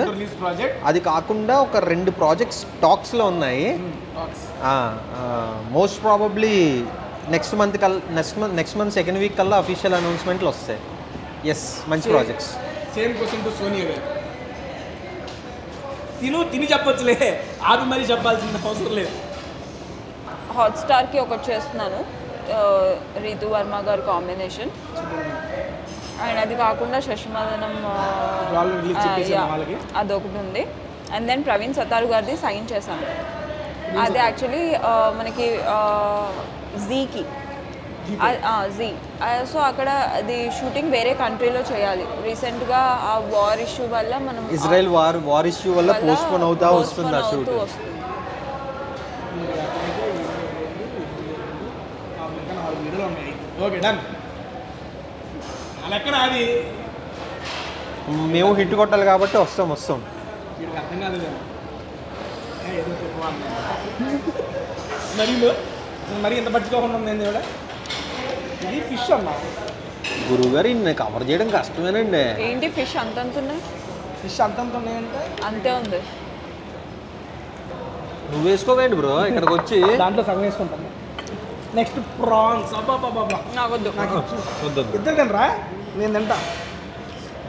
అది కాకుండా ఒక 2 ప్రాజెక్ట్స్ టాక్స్లో ఉన్నాయి. Most probably next month second week కల్లా అఫీషియల్ అనౌన్స్మెంట్లు వస్తాయి. ఎస్, మంచి projects. Same question to Sonia గారు. తిని చెప్పొచ్చులే, ఆపి మరీ చెప్పాల్సిన అవసరం లేదు. హాట్స్టార్కి ఒకటి చేస్తున్నాను, రీతు వర్మ గారు కాంబినేషన్. అండ్ అది కాకుండా శశిమదనం అదొకటి ఉంది. అండ్ దెన్ ప్రవీణ్ సతారు గారిది సైన్ చేశాను. అది యాక్చువల్లీ మనకి జీకి జీ. సో అక్కడ అది షూటింగ్ వేరే కంట్రీలో చేయాలి. రీసెంట్గా ఆ వార్ ఇష్యూ వల్ల మనం ఇజ్రాయెల్ వార్ ఇష్యూ వల్ల పోస్ట్పోన్ అవుతా వస్తుంది ఆ షూట్. Okay done. లెక్కన అది మేము హిట్ కొట్టాలి కాబట్టి వస్తాం. వీడికి అర్థం కాదు ఏదో మరి ఇంత పట్టుకోకుండా ఉంది కూడా. ఇది ఫిష్ అమ్మా. గురువుగారు ఇన్ని కవర్ చేయడం కష్టమేనండి. ఏంటి ఫిష్ అంతంత ఉన్నాయి? ఫిష్ అంతంత ఉన్నాయంటే అంతే ఉంది. నువ్వు వేసుకోవేంటి బ్రో, ఇక్కడికి వచ్చి దాంట్లో సగం వేసుకుంటాను. Next prawns. నాకొద్దు. ఇద్దరు తినరా, నేను తింటా.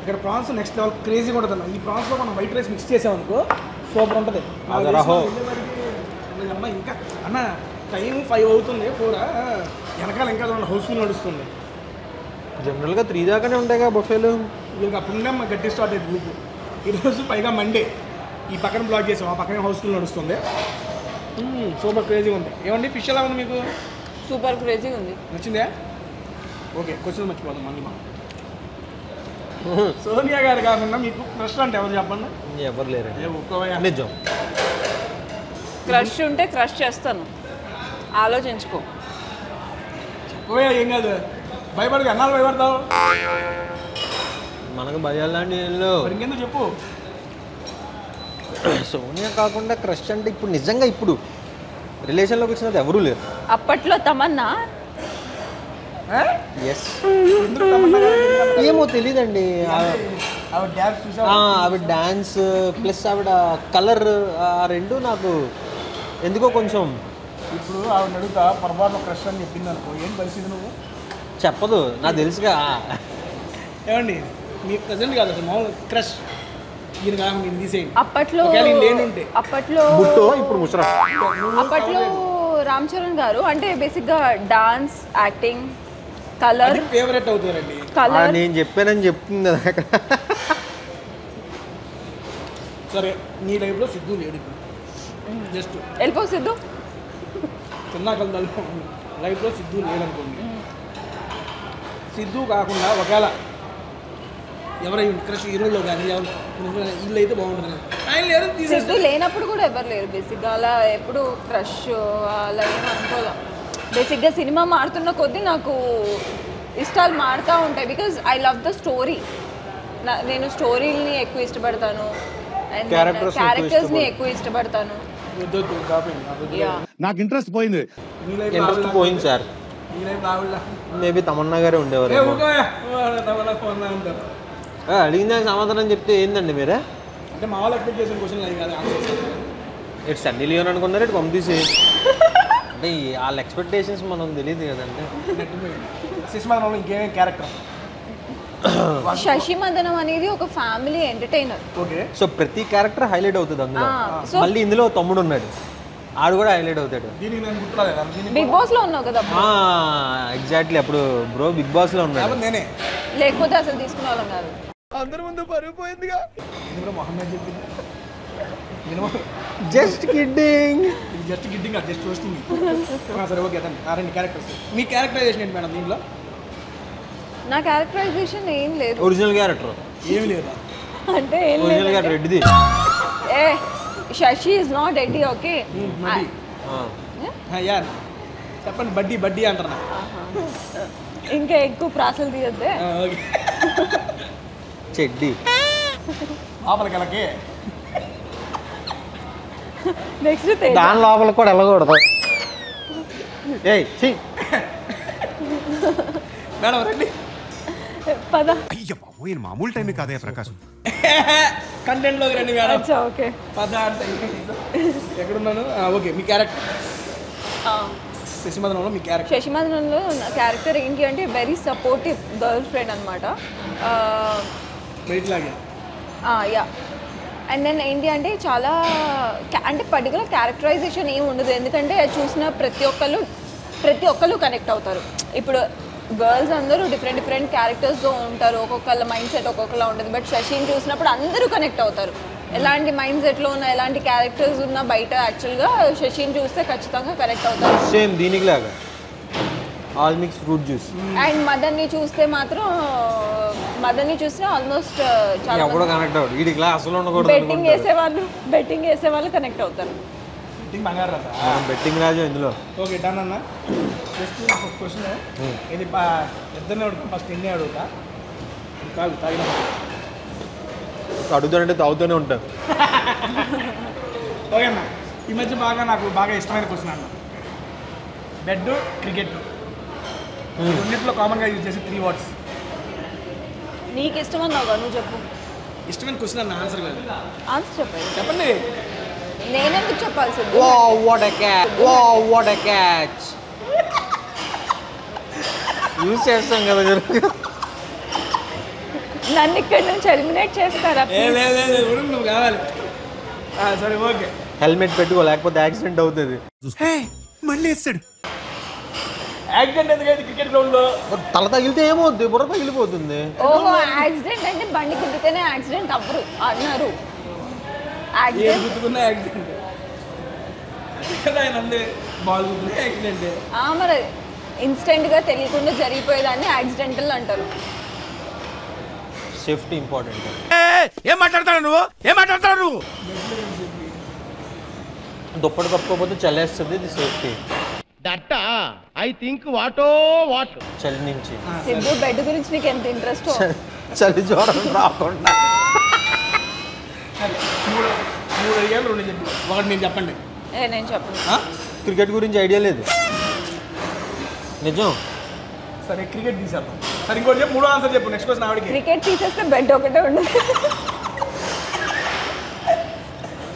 ఇక్కడ ప్రాన్స్ నెక్స్ట్ లెవెల్ క్రేజీగా ఉంటుంది. ఈ ప్రాన్స్లో మనం వైట్ రైస్ మిక్స్ చేసామనుకో సూపర్ ఉంటుంది. అమ్మ ఇంకా అన్న టైం 5 అవుతుంది, 4 వెనకాల ఇంకా హౌస్ఫుల్ నడుస్తుంది. జనరల్గా 3 దాకానే ఉంటాయి కదా బొఫేలు. వీళ్ళకి అప్పుడుగా మా గట్టి స్టార్ట్ అయ్యింది గ్రూప్. ఈరోజు పైగా మండే ఈ పక్కన బ్లాక్ చేసాం, ఆ పక్కనే హౌస్ఫుల్ నడుస్తుంది. సూపర్ క్రేజీగా ఉంది. ఏమండి ఫిష్ ఎలా ఉంది మీకు? సూపర్ క్రేజీగా ఉంది. నచ్చిందే? ఓకే, క్వశ్చన్ మర్చిపోదాం మళ్ళీ మా సోనియా గారు కాకుండా మీకు క్రష్ అంటే ఎవరు చెప్పండి? ఎవరు లేరు. నిజం. క్రష్ ఉంటే క్రష్ చేస్తాను, ఆలోచించుకో. చెప్పవే, ఏం కాదు. భయపడక ఎన్నాళ్ళు భయపడతావు? మనకు భయాలండి ఇంకెందుకు చెప్పు. సోనియా కాకుండా క్రష్ అంటే ఇప్పుడు నిజంగా ఇప్పుడు రిలేషన్లోకి వచ్చినది ఎవరూ లేరు. అప్పట్లో తమన్నా. ఎస్, ఏమో తెలీదండి. ఆవిడ డ్యాన్స్ ప్లస్ ఆవిడ కలర్, ఆ రెండు నాకు ఎందుకో కొంచెం. ఇప్పుడు ఆవిడ అడుగుతా పొరపాటు క్రష్ అని చెప్పింది అనుకో, ఏం పరిస్థితి? నువ్వు చెప్పదు, నాకు తెలుసుగా. ఏమండి మీకు ప్రజెంట్ కాదు అసలు మామూలు క్రష్ ఈయన కాక మీరు తీసేయండి. అప్పట్లో ఇప్పుడు ముసరా. అప్పట్లో రామ్ చరణ్ గారు అంటే బేసిక్గా డాన్స్, యాక్టింగ్, కలర్ ఫేవరెట్ అవుతారండి. కలర్ నేను చెప్పానని చెప్తుంది. సరే, నీ లైఫ్లో సిద్ధు లేడు ఇప్పుడు, జస్ట్ వెళ్ళిపో సిద్ధు. చిన్నాకల లైఫ్లో సిద్ధు లేదనుకోండి. సిద్ధు కాకుండా ఒకవేళ ఎవరైనా క్రష్ హీరోలో కానీ ఇల్లు అయితే బాగుంటుంది. ఆయన లేరు, సిద్ధు లేనప్పుడు కూడా ఎవరు లేరు బేసిక్గా. అలా ఎప్పుడు క్రష్ అలా ఏం అనుకోలే. బేసిక్గా సినిమా మారుతున్న కొద్దీ నాకు ఇష్టాలు మారుతూ ఉంటాయి because I love the story. నేను స్టోరీని ఎక్కువ ఇష్టపడతాను అండ్ క్యారెక్టర్స్ని ఎక్కువ ఇష్టపడతాను. నాకు ఇంట్రెస్ట్ పోయింది. ఇంట్రెస్ట్ పోయింది సార్. మేబీ తమన్నా గారే ఉండేవారు. అడిగిన సమాధానం చెప్తే ఏందండి మీరే? అంటే మా వాళ్ళు ఎక్స్పెక్ట్ చేసిన క్వశ్చన్ అది కాదు. ఇటు సన్నీ లియోన్ అనుకున్నారు, ఇటు పంపిసి అంటే వాళ్ళ ఎక్స్పెక్టేషన్స్ మనం తెలియదు కదండి. శిశుమదనంలో ఇంకేమేమి క్యారెక్టర్? శశి మదనం అనేది ఒక ఫ్యామిలీ ఎంటర్టైనర్. ఓకే. సో ప్రతి క్యారెక్టర్ హైలైట్ అవుతుంది అందులో. మళ్ళీ ఇందులో తమ్ముడు ఉన్నాడు, ఆడు కూడా హైలైట్ అవుతాడు. దీనికి నేను గుర్తురాలేదు. బిగ్ బాస్ లో ఉన్నావు కదా? ఎగ్జాక్ట్లీ. అప్పుడు బ్రో బిగ్ బాస్ లో ఉన్నాడు. నేనే లేకపోతే అసలు తీసుకునే వాళ్ళం కాదు. అందరి ముందు పరుగు పోయిందిగా. మొహమ్మద్ చెప్పింది just kidding. Just kidding, just roasting. సరే ఓకే. రెండు క్యారెక్టర్స్. మీ క్యారెక్టరైజేషన్ ఏంటి మేడం దీంట్లో? నా క్యారెక్టరైజేషన్ ఏం లేదు. ఒరిజినల్ క్యారెక్టర్ ఏమి లేదా? అంటే ఏం లేదు. ఒరిజినల్ క్యారెక్టర్ రెడ్డిది. ఏ Sashi is not Eddie. Okay యార్ చెప్పండి. బడ్డీ బడ్డీ అంటారా? ఇంకా ఎక్కువ ప్రాసలు తీయద్దే. చెడ్డి లోపలికి వెళ్ళకే. నెక్స్ట్ దాని లోపలికి కూడా వెళ్ళకూడదు. ఏయ్ మేడం రండి. పద. అయ్య బాబోయ్, మామూలు టైం కాదే ప్రకాశం. కంటెంట్లోకి రండి మేడం. ఓకే పద అంటే ఎక్కడున్నాను? ఓకే. మీ క్యారెక్టర్ శశిమదనంలో మీ క్యారెక్టర్? శశిమదనంలో నా క్యారెక్టర్ ఏంటి అంటే వెరీ సపోర్టివ్ గర్ల్ ఫ్రెండ్ అనమాట. యా. అండ్ దెన్ ఏంటి అంటే చాలా అంటే పర్టికులర్ క్యారెక్టరైజేషన్ ఏమి ఉండదు, ఎందుకంటే చూసిన ప్రతి ఒక్కళ్ళు కనెక్ట్ అవుతారు. ఇప్పుడు గర్ల్స్ అందరూ డిఫరెంట్ క్యారెక్టర్స్తో ఉంటారు, ఒక్కొక్కళ్ళ మైండ్ సెట్ ఒక్కొక్కలా ఉంటుంది. బట్ శశిని చూసినప్పుడు అందరూ కనెక్ట్ అవుతారు. ఎలాంటి మైండ్ సెట్లో ఉన్న ఎలాంటి క్యారెక్టర్స్ ఉన్నా బయట యాక్చువల్గా శశిని చూస్తే ఖచ్చితంగా కనెక్ట్ అవుతారు. సేమ్ దీనికి లాగా all mix fruit juice. And మదన్ని చూస్తే మాత్రం ఆల్మోస్ట్ చాలా ఎవడో కనెక్ట్ అవుతాడు. వీడి క్లాస్ అసలు ఉండకూడదు. బెట్టింగ్ వేసేవాళ్ళు కనెక్ట్ అవుతారు. బంగారు బెట్టింగ్ రాజు ఇందులో. ఓకే డన్ అన్న. జస్ట్ ఒక క్వశ్చన్. ఇది ఇద్దరిని అడుగుతా, ఫస్ట్ ఎన్ని అడుగుతా. కాదు తాగిన అడుగుతానంటే తాగుతూనే ఉంటాను. ఓకే అన్న. ఈ మధ్య నాకు బాగా ఇష్టమైన క్వశ్చన్ అన్న. బెడ్, క్రికెట్ రెండింటిలో కామన్గా యూజ్ చేసే 3 words. నీకు ఇష్టమన్నావుగా, నువ్వు చెప్పు. ఇష్టమైన క్వశ్చన్ అన్న, ఆన్సర్ కాదు. ఆన్సర్ చెప్పండి. నేనెందుకు చెప్పాల్సింది? What a catch. యూజ్ చేస్తాం కదా. నన్ను ఇక్కడ నుంచి ఎలిమినేట్ చేస్తారా? నువ్వు కావాలి. సరే ఓకే. హెల్మెట్ పెట్టుకో, లేకపోతే యాక్సిడెంట్ అవుతుంది. మళ్ళీ వేస్తాడు. యాక్సిడెంట్ ఎందుకంటే క్రికెట్ గ్రౌండ్ లో తల తగిలితే ఏమవుద్ది? బుర్ర తగిలిపోతుంది. ఓహో, యాక్సిడెంట్ అంటే బండి గుద్దితేనే యాక్సిడెంట్ అవ్వరు అన్నారు. గుర్తుకున్న యాక్సిడెంట్ బాల్ గుర్తున్న యాక్సిడెంట్. మరి ఇన్స్టెంట్గా తెలియకుండా జరిగిపోయేదాన్ని యాక్సిడెంటల్ అంటారు. Safety important. ఏం మాట్లాడతాడు నువ్వు? దుప్పటి కప్పుకోకపోతే చల్లేస్తుంది. ఇది safety. That I think what చలి నుంచి. సిద్ధు బెడ్ గురించి నీకు ఎంత ఇంట్రెస్ట్? చలి జ్వరం రాకుండా. 3 అడిగాను, 2 చెప్పి ఒకటి మీరు చెప్పండి. నేను చెప్పను. క్రికెట్ గురించి ఐడియా లేదు. నిజం. సరే క్రికెట్ తీసేద్దాం. సరే ఇంకోటి చెప్పు. 3 ఆన్సర్ చెప్పు. నెక్స్ట్ క్వశ్చన్ ఆవిడకి. క్రికెట్ తీసేస్తే బెడ్ ఒకటే ఉండదు.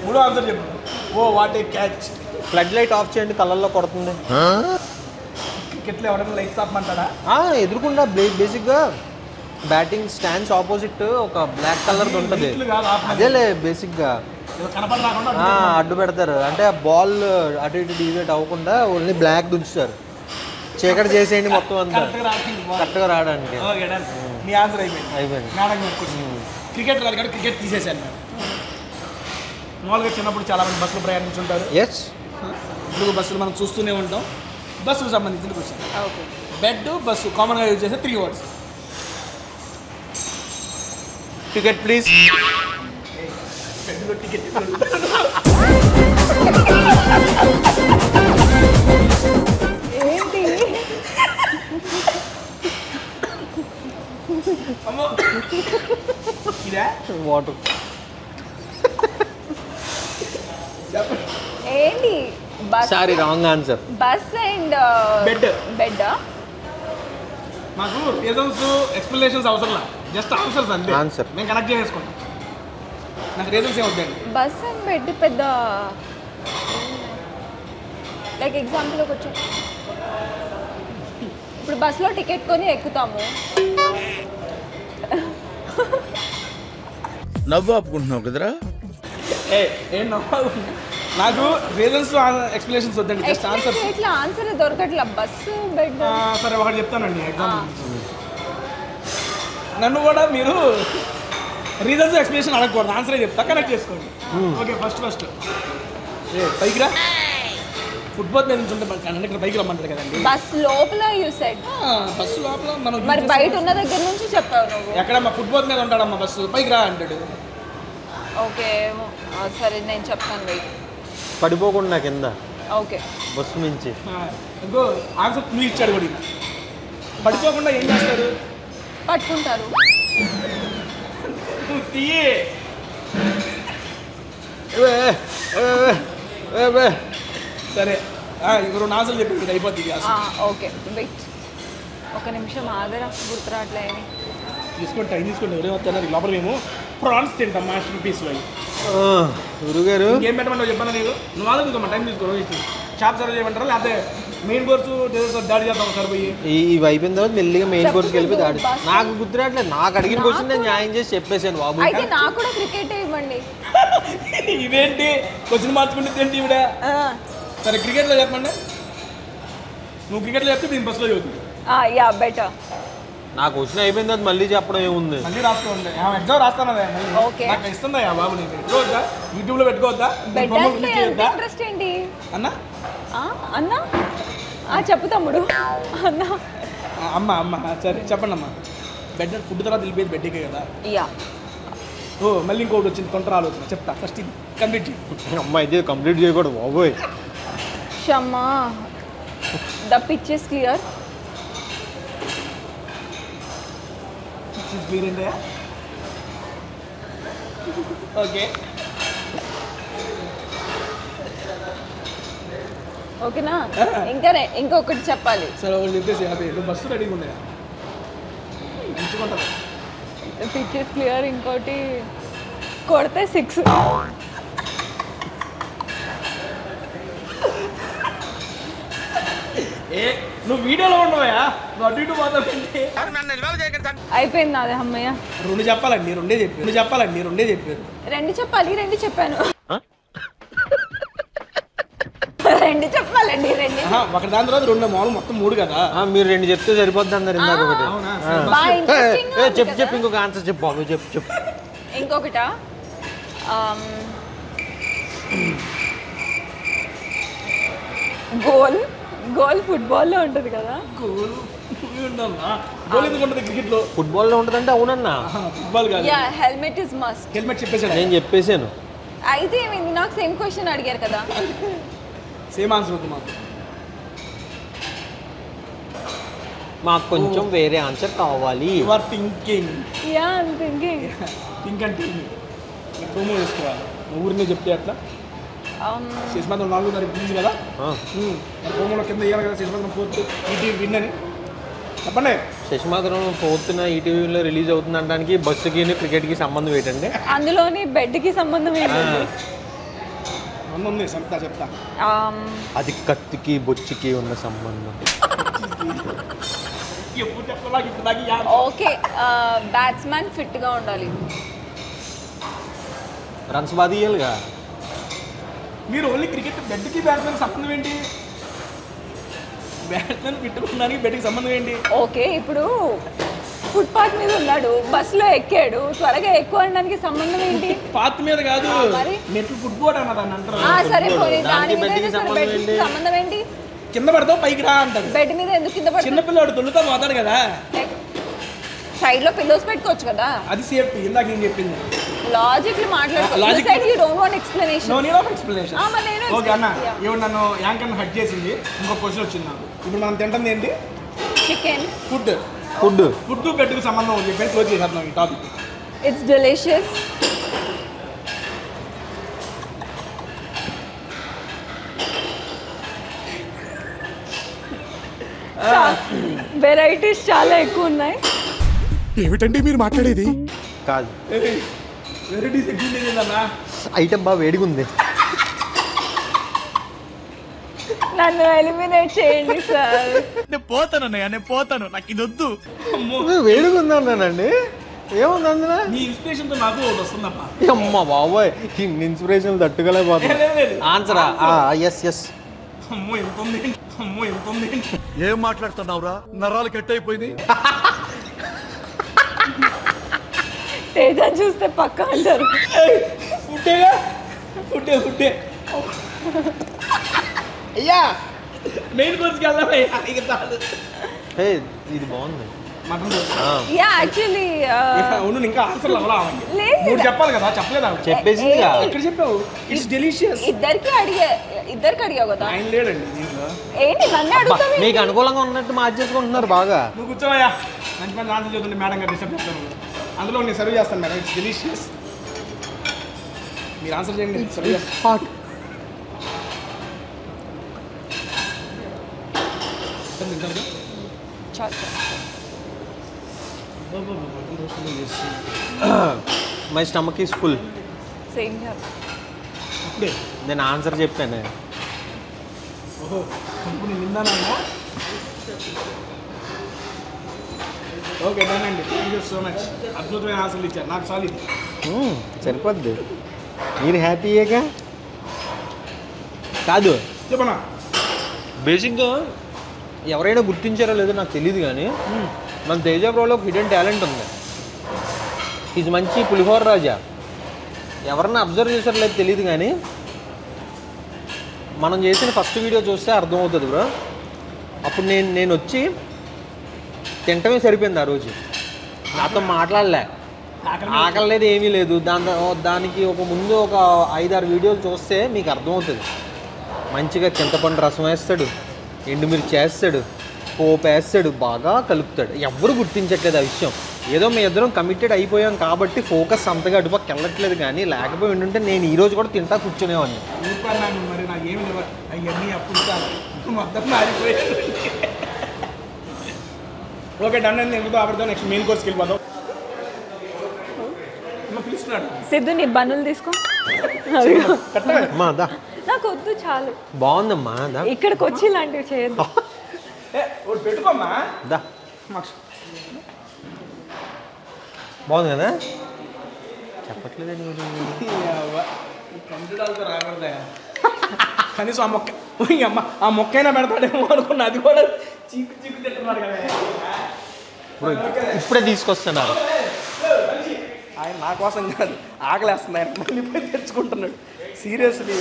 3 ఆన్సర్ చెప్పు. What a catch. Flood light of చేయండి, కళ్ళల్లో కొడుతుంది. క్రికెట్లో ఎవరైనా లైట్స్ ఆపమంటారా? ఎదురుకుండా బేసిక్గా బ్యాటింగ్ స్టాండ్స్ ఆపోజిట్ ఒక బ్లాక్ కలర్ ఉంటుంది. అదేలే బేసిక్గా అడ్డు పెడతారు. అంటే బాల్ అటు ఇటు డివేట్ అవ్వకుండా ఓన్లీ బ్లాక్ దుంచుతారు. చీకటి చేసేయండి మొత్తం అంతా కరెక్ట్గా రావడానికి. మీ ఆన్సర్ అయిపోయింది. క్రికెట్ కాదు కానీ క్రికెట్ తీసేసాను నేను. మామూలుగా చిన్నప్పుడు చాలా మంది బస్సులో ప్రయాణించుంటారు. ఎస్. ఇప్పుడు బస్సులు మనం చూస్తూనే ఉంటాం. బస్సుకు సంబంధించిన క్వశ్చన్. బెడ్, బస్సు కామన్గా యూజ్ చేసే 3 words. Ticket please. బెడ్లో టికెట్. ఏంటి అమ్మో ఇదా వాటర్. ఏంటి bus sorry wrong answer. Bus and bed. Bed మాకు రీజన్స్ ఎక్స్ప్లెనేషన్స్ అవసరం జస్ట్ ఆన్సర్స్ అంతే. Answer. మేము కనెక్ట్ చేసుకుంటాం. నాకు రీజన్స్ ఏమవుతాయండి. బస్ అండ్ బెడ్ పెద్ద లైక్ ఎగ్జాంపుల్ ఒకటి ఇప్పుడు బస్సులో టికెట్ కొని ఎక్కుతాము. నవ్వు ఆపుకుంటున్నావు కదరా. ఏం నవ్వు. నాకు రీజన్స్ ఎక్స్ప్లెనేషన్స్ వద్దండి జస్ట్ ఆన్సర్స్. ఇట్లా ఆన్సర్ దొరకట్లా బస్సు బెడ్. సరే ఒకటి చెప్తానండి ఎగ్జాంపుల్. నన్ను కూడా మీరు రీజన్స్ ఎక్స్ప్లెనేషన్ అడగకూడదు, ఆన్సరే చెప్తా, కనెక్ట్ చేసుకోండి. ఓకే ఫస్ట్ పైకి రా. ఫుట్బాల్ మీద నుంచి ఉంటే ఇక్కడ పైకి రమ్మంటారు కదండి. బస్ లోపల యూ సెడ్. బస్సు లోపల మనం మరి బయట ఉన్న దగ్గర నుంచి చెప్పావు నువ్వు. ఎక్కడమ్మా ఫుట్బాల్ మీద ఉంటాడమ్మా బస్సు, పైకి రా అంటాడు. ఓకే సరే నేను చెప్తాను వెయిట్. పడిపోకుండా కింద ఓకే బస్సు నుంచి. ఇంకో ఆన్సర్ నువ్వు ఇచ్చాడు కూడా. పడిపోకుండా ఏం చేస్తాడు? పట్టుకుంటారు. తీయే. సరే ఇప్పుడు నాసలు చెప్పి అయిపోతుంది. ఓకే వెయిట్ ఒక నిమిషం ఆగరా, గుర్తురాట్లే అని తీసుకోండి, టైం తీసుకోండి. ఎవరే వస్తున్నారు లోపల. మేము ప్రాన్స్ తింటాం మాస్టర్ పీస్ అవి. గురుగారు ఏం పెట్టమంటావు చెప్పాను నీకు. నువ్వు ఆలోచించమ్మా, టైం తీసుకో. షాప్ సర్వ్ చేయమంటారా లేకపోతే మెయిన్ కోర్సు దాడి చేద్దాం సార్ పోయి. ఇవి అయిపోయిన తర్వాత మెల్లిగా మెయిన్ కోర్స్కి వెళ్ళి దాడి. నాకు గుర్తురాట్లేదు. నాకు అడిగిన క్వశ్చన్ నేను న్యాయం చేసి చెప్పేసాను బాబు. అయితే నాకు కూడా క్రికెట్ ఇవ్వండి. ఇదేంటి క్వశ్చన్ మార్చుకుంటే ఏంటి ఇవిడ. సరే క్రికెట్లో చెప్పండి. నువ్వు క్రికెట్లో చెప్తే నేను బస్సులో చదువుతుంది. Yeah better. నా క్వశ్చన్ అయిపోయిన తర్వాత మళ్ళీ చెప్పడం ఏముంది. మళ్ళీ రాసుకోండి. ఎగ్జామ్ రాస్తానదా ఓకే. నాకు ఇస్తుందా బాబు. నేను పెట్టుకోవద్దా యూట్యూబ్లో పెట్టుకోవద్దా? ఇంట్రెస్ట్ ఏంటి అన్నా అన్నా చెప్పు తమ్ముడు. అన్నా అమ్మ సరే చెప్పండి అమ్మా. బెడ్ ఫుడ్ తర్వాత వెళ్ళిపోయేది బెడ్కే కదా. యా మళ్ళీ ఇంకోటి వచ్చింది తొందర ఆలోచన చెప్తా. ఫస్ట్ ఇది కంప్లీట్ చేయి. అమ్మ అయితే కంప్లీట్ చేయకూడదు బాబోయ్. షమ్మా ద పిచ్ ఇస్ క్లియర్. మీరేంటా? ఓకే ఓకేనా? ఇంకా ఇంకొకటి చెప్పాలి. సరే ఒకటి చెప్పేసి అదే బస్సు రెడీగా ఉన్నాయా మంచిగా. Pitch is clear. ఇంకోటి కొడితే 6. నువ్వు వీడియోలో ఉండవా? నువ్వు అటు ఇటు మాట్లాడుతుంటే అయిపోయింది అదే అమ్మయ్య. రెండు చెప్పాలండి, రెండే చెప్పారు. రెండు చెప్పాలి, రెండు చెప్పాను. రెండు చెప్పాలండి, రెండు. ఒకటి దాని తర్వాత రెండు మామూలు మొత్తం 3 కదా. మీరు 2 చెప్తే సరిపోద్ది అన్నారు ఇందాక ఒకటి. చెప్పు ఇంకొక ఆన్సర్ చెప్పు బాబు. చెప్పు ఇంకొకటా? గోల్ ఫుట్బాల్లో ఉంటుంది కదా. గోల్ ఎందుకు ఉంటుంది క్రికెట్లో? ఫుట్బాల్లో ఉంటుందంటే అవునన్నా. ఫుట్బాల్ కాదు. Yeah helmet is must. Helmet చెప్పేసాడు. నేను చెప్పేసాను. అయితే ఏమైంది? నాకు సేమ్ క్వశ్చన్ అడిగారు కదా. సేమ్ ఆన్సర్ ఉంది మాకు కొంచెం వేరే ఆన్సర్ కావాలి. You are thinking. Yeah I am thinking. Think అంటే ప్రూవ్ చేసుకోవాలి. ఊరినే చెప్తే అట్లా శిశుమంత్రం 4 తారీఖు రిలీజ్ కదా. ప్రోమోలో కింద ఇవ్వాలి కదా శిశుమంత్రం 4th ఈటీవీ విన్ అని చెప్పండి. శశిమాత్రం 4th ఈటీవీలో రిలీజ్ అవుతుంది అనడానికి బస్సుకి క్రికెట్కి సంబంధం ఏంటండి? అందులోని బెడ్కి సంబంధం ఏంటండి? ఉంది చెప్తా. అది కత్తికి బొచ్చుకి ఉన్న సంబంధం. ఓకే బ్యాట్స్మెన్ ఫిట్గా ఉండాలి. రన్స్ బాగా తీయాలిగా. మీరు ఓన్లీ క్రికెట్ బెడ్కి బ్యాట్స్మెన్ సంబంధం ఏంటి? బ్యాట్స్మెన్ పెట్టుకోవడానికి బెడ్కి సంబంధం ఏంటి? ఓకే ఇప్పుడు ఫుట్పాత్ మీద ఉన్నాడు, బస్సులో ఎక్కాడు, త్వరగా ఎక్కువ అనడానికి సంబంధం ఏంటి? పాత్ మీద కాదు, మరి మెట్లు ఫుట్బాల్ అన్నదాన్ని అంటారు. సరే దాని మీద సంబంధం ఏంటి? కింద పడతావు పైకి రా అంటారు. బెడ్ మీద ఎందుకు కింద పడతావు? చిన్నపిల్లవాడు దొల్లుతా పోతాడు కదా. సైడ్ లో పిల్లోస్ పెట్టుకోవచ్చు కదా. అది సేఫ్టీ. ఇందాక నేను చెప్పింది లాజిక్లీ మాట్లాడుతున్నాను. You don't want explanation. No need of explanation. Okay అన్న, ఇవ్వండి. నన్ను యాంకర్ని హట్ చేసింది. ఇంకో క్వశ్చన్ వచ్చింది నాకు. ఇప్పుడు మనం తింటుంది ఏంటి? చికెన్. ఫుడ్. ఫుడ్ బెడ్కి సంబంధం ఉంది చెప్పి క్లోజ్ చేసేద్దాం ఈ టాపిక్. It's delicious. వెరైటీస్ చాలా ఎక్కువ ఉన్నాయి. ఏమిటండి మీరు మాట్లాడేది? కాదు, వెరైటీస్ ఎక్కువ లేదన్నా. ఐటమ్ బాగా వేడిగా ఉంది. నన్ను ఎలిమినేట్ చేయండి సార్. నేను పోతానన్నయ్య, నేను పోతాను, నాకు ఇది వద్దు. వేడిగా ఉంది అన్నానండి. ఏముంది అందులో? నీ ఇన్స్పిరేషన్తో నాకు ఒకటి వస్తుందమ్మా. అమ్మ బాబోయ్, ఇన్స్పిరేషన్ తట్టుకోలేకపోతుంది. ఆన్సరా? ఎస్. అమ్మో ఎంత ఉంది, అమ్మో ఎంత ఉంది. ఏం మాట్లాడుతున్నావురా? నరాలు కట్ అయిపోయింది. తేజ చూస్తే పక్క అంటారు. ఫుడ్డేగా, ఫుడ్డే. అయ్యా మెయిన్ కోర్స్కి వెళ్దామయ్యా. ఇక చాలు. ఇది బాగుంది. మటన్ దోశ. యా యాక్చువల్లీ అవును, ఇంకా ఆన్సర్లు అవ్వలా. లేదు. మూడు చెప్పాలి కదా, చెప్పలేదా? చెప్పేసిందిగా. ఎక్కడ చెప్పావు? It's delicious. ఇద్దరికి అడిగావు కదా. ఆయన లేడండి దీంట్లో. ఏంటి నన్ను అడుగుతావు? మీకు అనుకూలంగా ఉన్నట్టు మార్చేసుకుంటున్నారు బాగా. నువ్వు కూర్చోవయ్యా. మంచి మంచి ఆన్సర్ చదువుతుంటే మేడం గారు డిస్టర్బ్ చేస్తాను. అందులో నేను సర్వ్ చేస్తాను మేడం. It's delicious. మీరు ఆన్సర్ చేయండి. సర్వ్ చేస్తాను. Hot. My stomach is full. Same here. అప్పుడే నేను ఆన్సర్ చెప్పాను. ఓహో, కంపెనీ నిందానమ్మా. ఓకే డన్ అండి. Thank you so much. అద్భుతమైన ఆన్సర్లు ఇచ్చారు. నాకు చాలు ఇది. సరిపోద్ది. మీరు హ్యాపీయేగా? కాదు, చెప్పనా? బేసిక్గా ఎవరైనా గుర్తించారో లేదో నాకు తెలియదు, కానీ మన తేజ బ్రోలో ఒక హిడెన్ టాలెంట్ ఉంది. ఇది మంచి పులిహోర రాజా. ఎవరన్నా అబ్జర్వ్ చేశారో లేదో తెలియదు, కానీ మనం చేసిన ఫస్ట్ వీడియో చూస్తే అర్థమవుతుంది బ్రో. అప్పుడు నేను వచ్చి తింటమే సరిపోయింది ఆ రోజు. నాతో మాట్లాడలే, ఆకలి లేదు, ఏమీ లేదు. దానికి ఒక ముందు ఒక 5-6 వీడియోలు చూస్తే మీకు అర్థమవుతుంది. మంచిగా చింతపండు రసం వేస్తాడు, ఎండుమిర్చి వేస్తాడు, పోపు వేస్తాడు, బాగా కలుపుతాడు. ఎవరు గుర్తించట్లేదు ఆ విషయం. ఏదో మీ ఇద్దరం కమిటెడ్ అయిపోయాం కాబట్టి ఫోకస్ అంతగా అటుపక్క వెళ్ళట్లేదు, కానీ లేకపోయి ఉంటుంటే నేను ఈరోజు కూడా తింటా కూర్చునేవాడిని. మరి నాకు ఏమి లేవు. అవన్నీ అప్పుడు మొత్తం మారిపోయాయి. ఓకే డన్ అండి. ఎందుకు ఆపడతాం? నెక్స్ట్ మెయిన్ కోర్స్కి వెళ్ళిపోదాం. పిలుస్తున్నాడు సిద్ధు, నీ బన్నులు తీసుకో. అమ్మా దా. నాకు వద్దు, చాలు. బాగుందమ్మా దా. ఇక్కడికి వచ్చి ఇలాంటివి చేయొద్దు. ఒకటి పెట్టుకోమ్మా. దా. బాగుంది కదా? చెప్పట్లేదండి కంప్యూటర్తో రాకూడదా? కనీసం ఆ మొక్క అమ్మ ఆ మొక్కైనా పెడతాడేమో అనుకున్నా. అది కూడా చీకు తింటున్నాడు కదా. ఇప్పుడే తీసుకొస్తున్నారు. ఆయన నా కోసం కాదు, ఆకలేస్తుంది. ఆయన మళ్ళీ పోయి తెచ్చుకుంటున్నాడు. సీరియస్లీ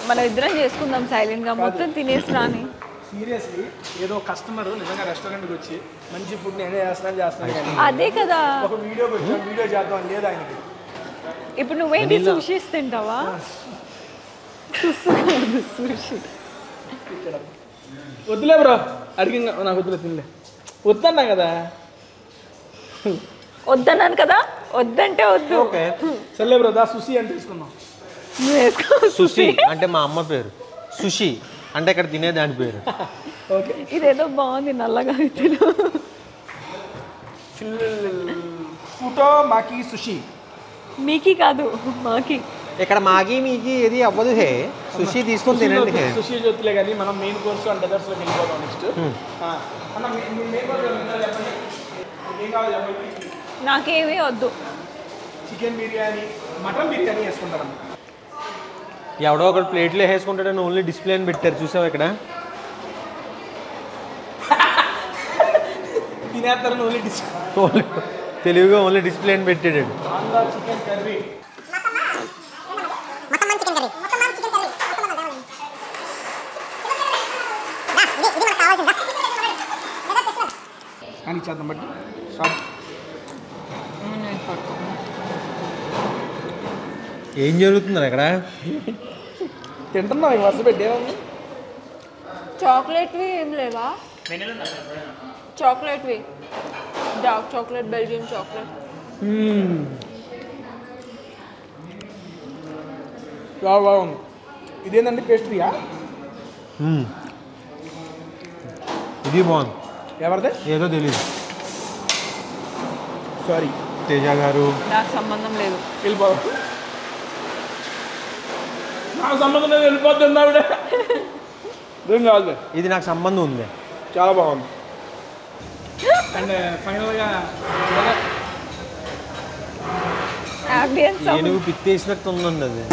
మనం ఇద్దరం చేసుకుందాం సైలెంట్గా, మొత్తం తినేసి రాని. సీరియస్లీ ఏదో కస్టమర్ నిజంగా రెస్టారెంట్కి వచ్చి మంచి ఫుడ్ నేనే చేస్తాను కానీ అదే కదా. ఒక వీడియో చేద్దాం అని లేదు ఆయనకి. ఇప్పుడు నువ్వేంటి సుషి తింటావా? సుషి వద్దులే బ్రో, అడిగి నాకు వద్దులే, తినలే. వద్దన్నా కదా. వద్దన్నాను కదా, వద్దంటే వద్దు. ఓకే సర్లే బ్రో, దా సుషి అని తీసుకున్నాం. సుషి అంటే మా అమ్మ పేరు, సుషి అంటే ఇక్కడ తినే దాని పేరు. ఓకే, ఇదేదో బాగుంది, నల్లగా తిను. ఫోటో మాకి సుషి. మీకి కాదు, మాకి. ఇక్కడ మాకి మీకి ఏది అవ్వదు. హే సుషి తీసుకొని తినండి. హే సుషి జ్యోతిలే కానీ మనం మెయిన్ కోర్స్ అండ్ డెజర్ట్స్లోకి వెళ్ళిపోతాం నెక్స్ట్. అన్న మెయిన్ కోర్స్ చెప్పండి, ఏం కావాలి చెప్పండి. నాకేమీ వద్దు. చికెన్ బిర్యానీ, మటన్ బిర్యానీ వేసుకుంటారన్న. ఎవడో ఒకటి ప్లేట్లో వేసుకుంటాడని ఓన్లీ డిస్ప్లే అని పెట్టారు, చూసావు ఇక్కడ. తినేస్తారు ఓన్లీ ఓన్లీ తెలివిగా ఓన్లీ డిస్ప్లే అని పెట్టాడు. చికెన్ కర్రీ, కానీ చేద్దాం బట్టి స్టార్ట్. ఏం జరుగుతుంది అక్కడ? తింటున్నాం, వరుస పెట్టేమన్నా. చాక్లెట్వి ఏం లేవా? చాక్లెట్వి డార్క్ చాక్లెట్ బెల్జియం చాక్లెట్ బాగుంది. ఇదేంటండి పేస్ట్రీయా? ఇది బాగుంది. ఎవరిదే? ఏదో తెలియదు. సారీ తేజ గారు. నాకు సంబంధం లేదు. వెళ్ళిపోదు. నాకు సంబంధం లేదు, వెళ్ళిపోతుంది ఆవిడ. ఏం కాదు, ఇది నాకు సంబంధం ఉంది. చాలా బాగుంది. అండ్ ఫైనల్గా ఏనుగు పిత్తేసినట్టు ఉందండి అది.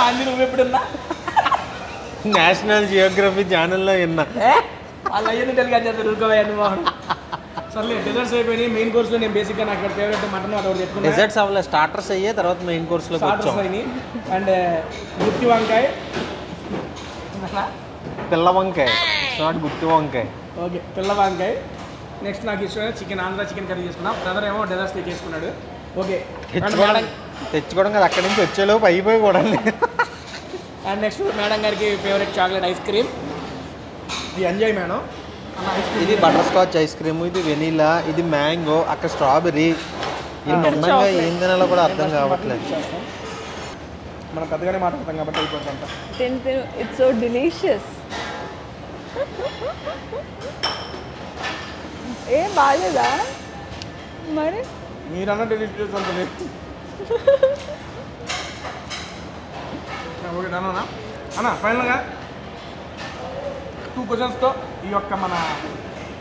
అన్ని నువ్వు ఎప్పుడున్నా నేషనల్ జియోగ్రఫీ ఛానల్లో విన్నా. వాళ్ళు అయ్యని టెలికాస్ట్ చేస్తారు, ఊరుకోవయ్యా బాగుంది. సర్లే డెజర్ట్స్ అయిపోయినాయి. మెయిన్ కోర్స్లో నేను బేసిక్గా నాకు ఇక్కడ ఫేవరెట్ మటన్ అది ఒకటి చెప్పుకున్నాను. డెజర్ట్స్ అవ్వలేదు, స్టార్టర్స్ అయ్యే తర్వాత మెయిన్ కోర్స్లో స్టార్టర్స్ అయినాయి. అండ్ గుత్తి వంకాయ, పిల్ల వంకాయ, నాట్ గుత్తి వంకాయ. ఓకే పిల్ల వంకాయ. నెక్స్ట్ నాకు ఇష్టమైన చికెన్, ఆంధ్ర చికెన్ కర్రీ చేసుకున్నాం. బ్రదర్ ఏమో డెజర్ట్స్ తెచ్చేసుకున్నాడు. ఓకే తెచ్చుకోవడం కదా, అక్కడి నుంచి వచ్చేలోపు అయిపోయి కూడా. అండ్ నెక్స్ట్ మేడం గారికి ఫేవరెట్ చాక్లెట్ ఐస్ క్రీమ్, ఇది ఎంజాయ్ మేడం. ఇది బటర్ స్కాచ్ ఐస్ క్రీమ్, ఇది వెనీలా, ఇది మ్యాంగో, అక్కడ స్ట్రాబెర్రీ. ఇది మెల్లగా ఏం తినాలో కూడా అర్థం కావట్లేదు. మనం పెద్దగానే మాట్లాడతాం కాబట్టి అయిపోతుందంట. It's so delicious. ఏం బాగాలేదా మరి? మీరు అన్న డెలిషియస్ ఉంటుంది. ఓకే అన్నా అన్న ఫైనల్గా 2 క్వశ్చన్స్తో ఈ యొక్క మన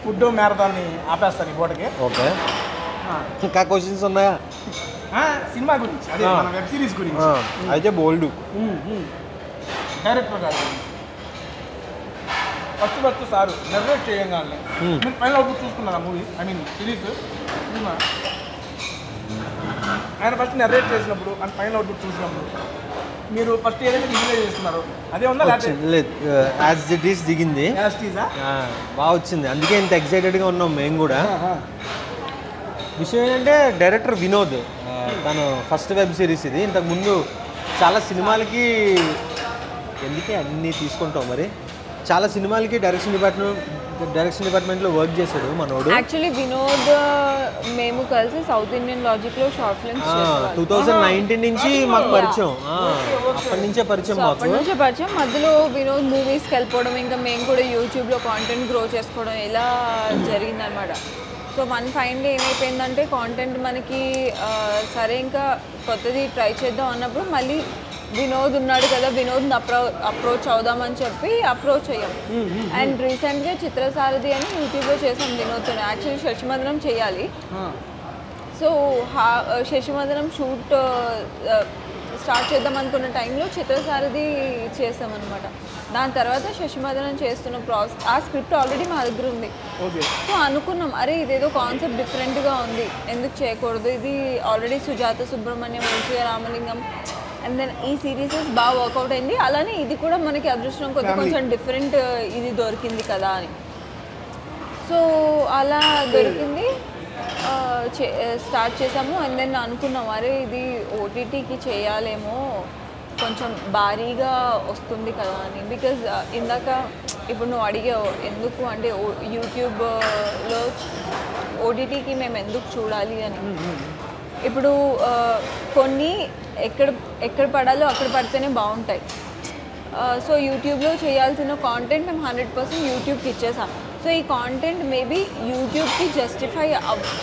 ఫుడ్ మ్యారథాన్ని ఆపేస్తాను ఈ పూటకి. ఓకే, ఇంకా క్వశ్చన్స్ ఉన్నాయా? సినిమా గురించి, అదే మన వెబ్ సిరీస్ గురించి. అయితే బోల్డ్ డైరెక్టర్ గారు ఫస్ట్ సారు నెరేట్ చేయంగానే మీరు ఫైనల్ అవుట్పుట్ చూసుకున్నారా మూవీ, ఐ మీన్ సిరీస్ సినిమా? ఆయన ఫస్ట్ నెరేట్ చేసినప్పుడు అండ్ ఫైనల్ అవుట్పుట్ చూసినప్పుడు మీరు ఫస్ట్ ఏదైతే విజువలైజ్ చేస్తున్నారు అదే ఉందా? లేదు, యాజ్ ఇట్ ఈస్ దిగింది, బాగా వచ్చింది. అందుకే ఇంత ఎక్సైటెడ్గా ఉన్నాం మేము కూడా. విషయం ఏంటంటే డైరెక్టర్ వినోద్, తను ఫస్ట్ వెబ్ సిరీస్ ఇది. ఇంతకుముందు చాలా సినిమాలకి, ఎందుకే అన్నీ తీసుకుంటాం మరి, చాలా సినిమాలకి డైరెక్షన్ డిపార్ట్మెంట్లో వర్క్ చేశాడు మనోడు. యాక్చువల్లీ వినోద్ మేము కలిసి సౌత్ ఇండియన్ లాజిక్లో షార్ట్ ఫిల్మ్స్ 2019 నుంచి మాకు పరిచయం. అప్పటి నుంచే పరిచయం మాకు. అప్పటి నుంచే పరిచయం. మధ్యలో వినోద్ మూవీస్కి వెళ్ళిపోవడం, ఇంకా మేము కూడా యూట్యూబ్లో కాంటెంట్ గ్రో చేసుకోవడం ఇలా జరిగిందనమాట. సో ఫైనల్ ఏమైపోయిందంటే కాంటెంట్ మనకి సరే ఇంకా కొత్తది ట్రై చేద్దాం అన్నప్పుడు మళ్ళీ వినోద్ ఉన్నాడు కదా, వినోద్ని అప్రోచ్ అవుదామని చెప్పి అప్రోచ్ అయ్యాం. అండ్ రీసెంట్గా చిత్రసారథి అని యూట్యూబ్లో చేసాం వినోద్తో. యాక్చువల్లీ శశిమందిరం చేయాలి. సో శశిమందిరం షూట్ స్టార్ట్ చేద్దాం అనుకున్న టైంలో చిత్రసారథి చేసామన్నమాట. దాని తర్వాత శశిమందిరం చేస్తున్న ప్రాసెస్, ఆ స్క్రిప్ట్ ఆల్రెడీ మా దగ్గర ఉంది. సో అనుకున్నాం అరే ఇదేదో కాన్సెప్ట్ డిఫరెంట్గా ఉంది, ఎందుకు చేయకూడదు, ఇది ఆల్రెడీ సుజాత సుబ్రహ్మణ్యం, వంశీయ రామలింగం అండ్ దెన్ ఈ సిరీసెస్ బాగా వర్కౌట్ అయింది. అలానే ఇది కూడా మనకి అదృష్టం కొద్ది కొంచెం డిఫరెంట్ ఇది దొరికింది కదా అని. సో అలా దొరికింది, స్టార్ట్ చేసాము. అండ్ దెన్ అనుకున్నాం అరే ఇది ఓటీటీకి చేయాలేమో, కొంచెం భారీగా వస్తుంది కదా అని. బికాజ్ ఇందాక ఇప్పుడు నువ్వు అడిగావు ఎందుకు అంటే యూట్యూబ్లో ఓటీటీకి మేము ఎందుకు చూడాలి అని. ఇప్పుడు కొన్ని ఎక్కడ పడాలో అక్కడ పడితేనే బాగుంటాయి. సో యూట్యూబ్లో చేయాల్సిన కాంటెంట్ మేము 100% యూట్యూబ్కి ఇచ్చేసాం. సో ఈ కాంటెంట్ మేబీ యూట్యూబ్కి జస్టిఫై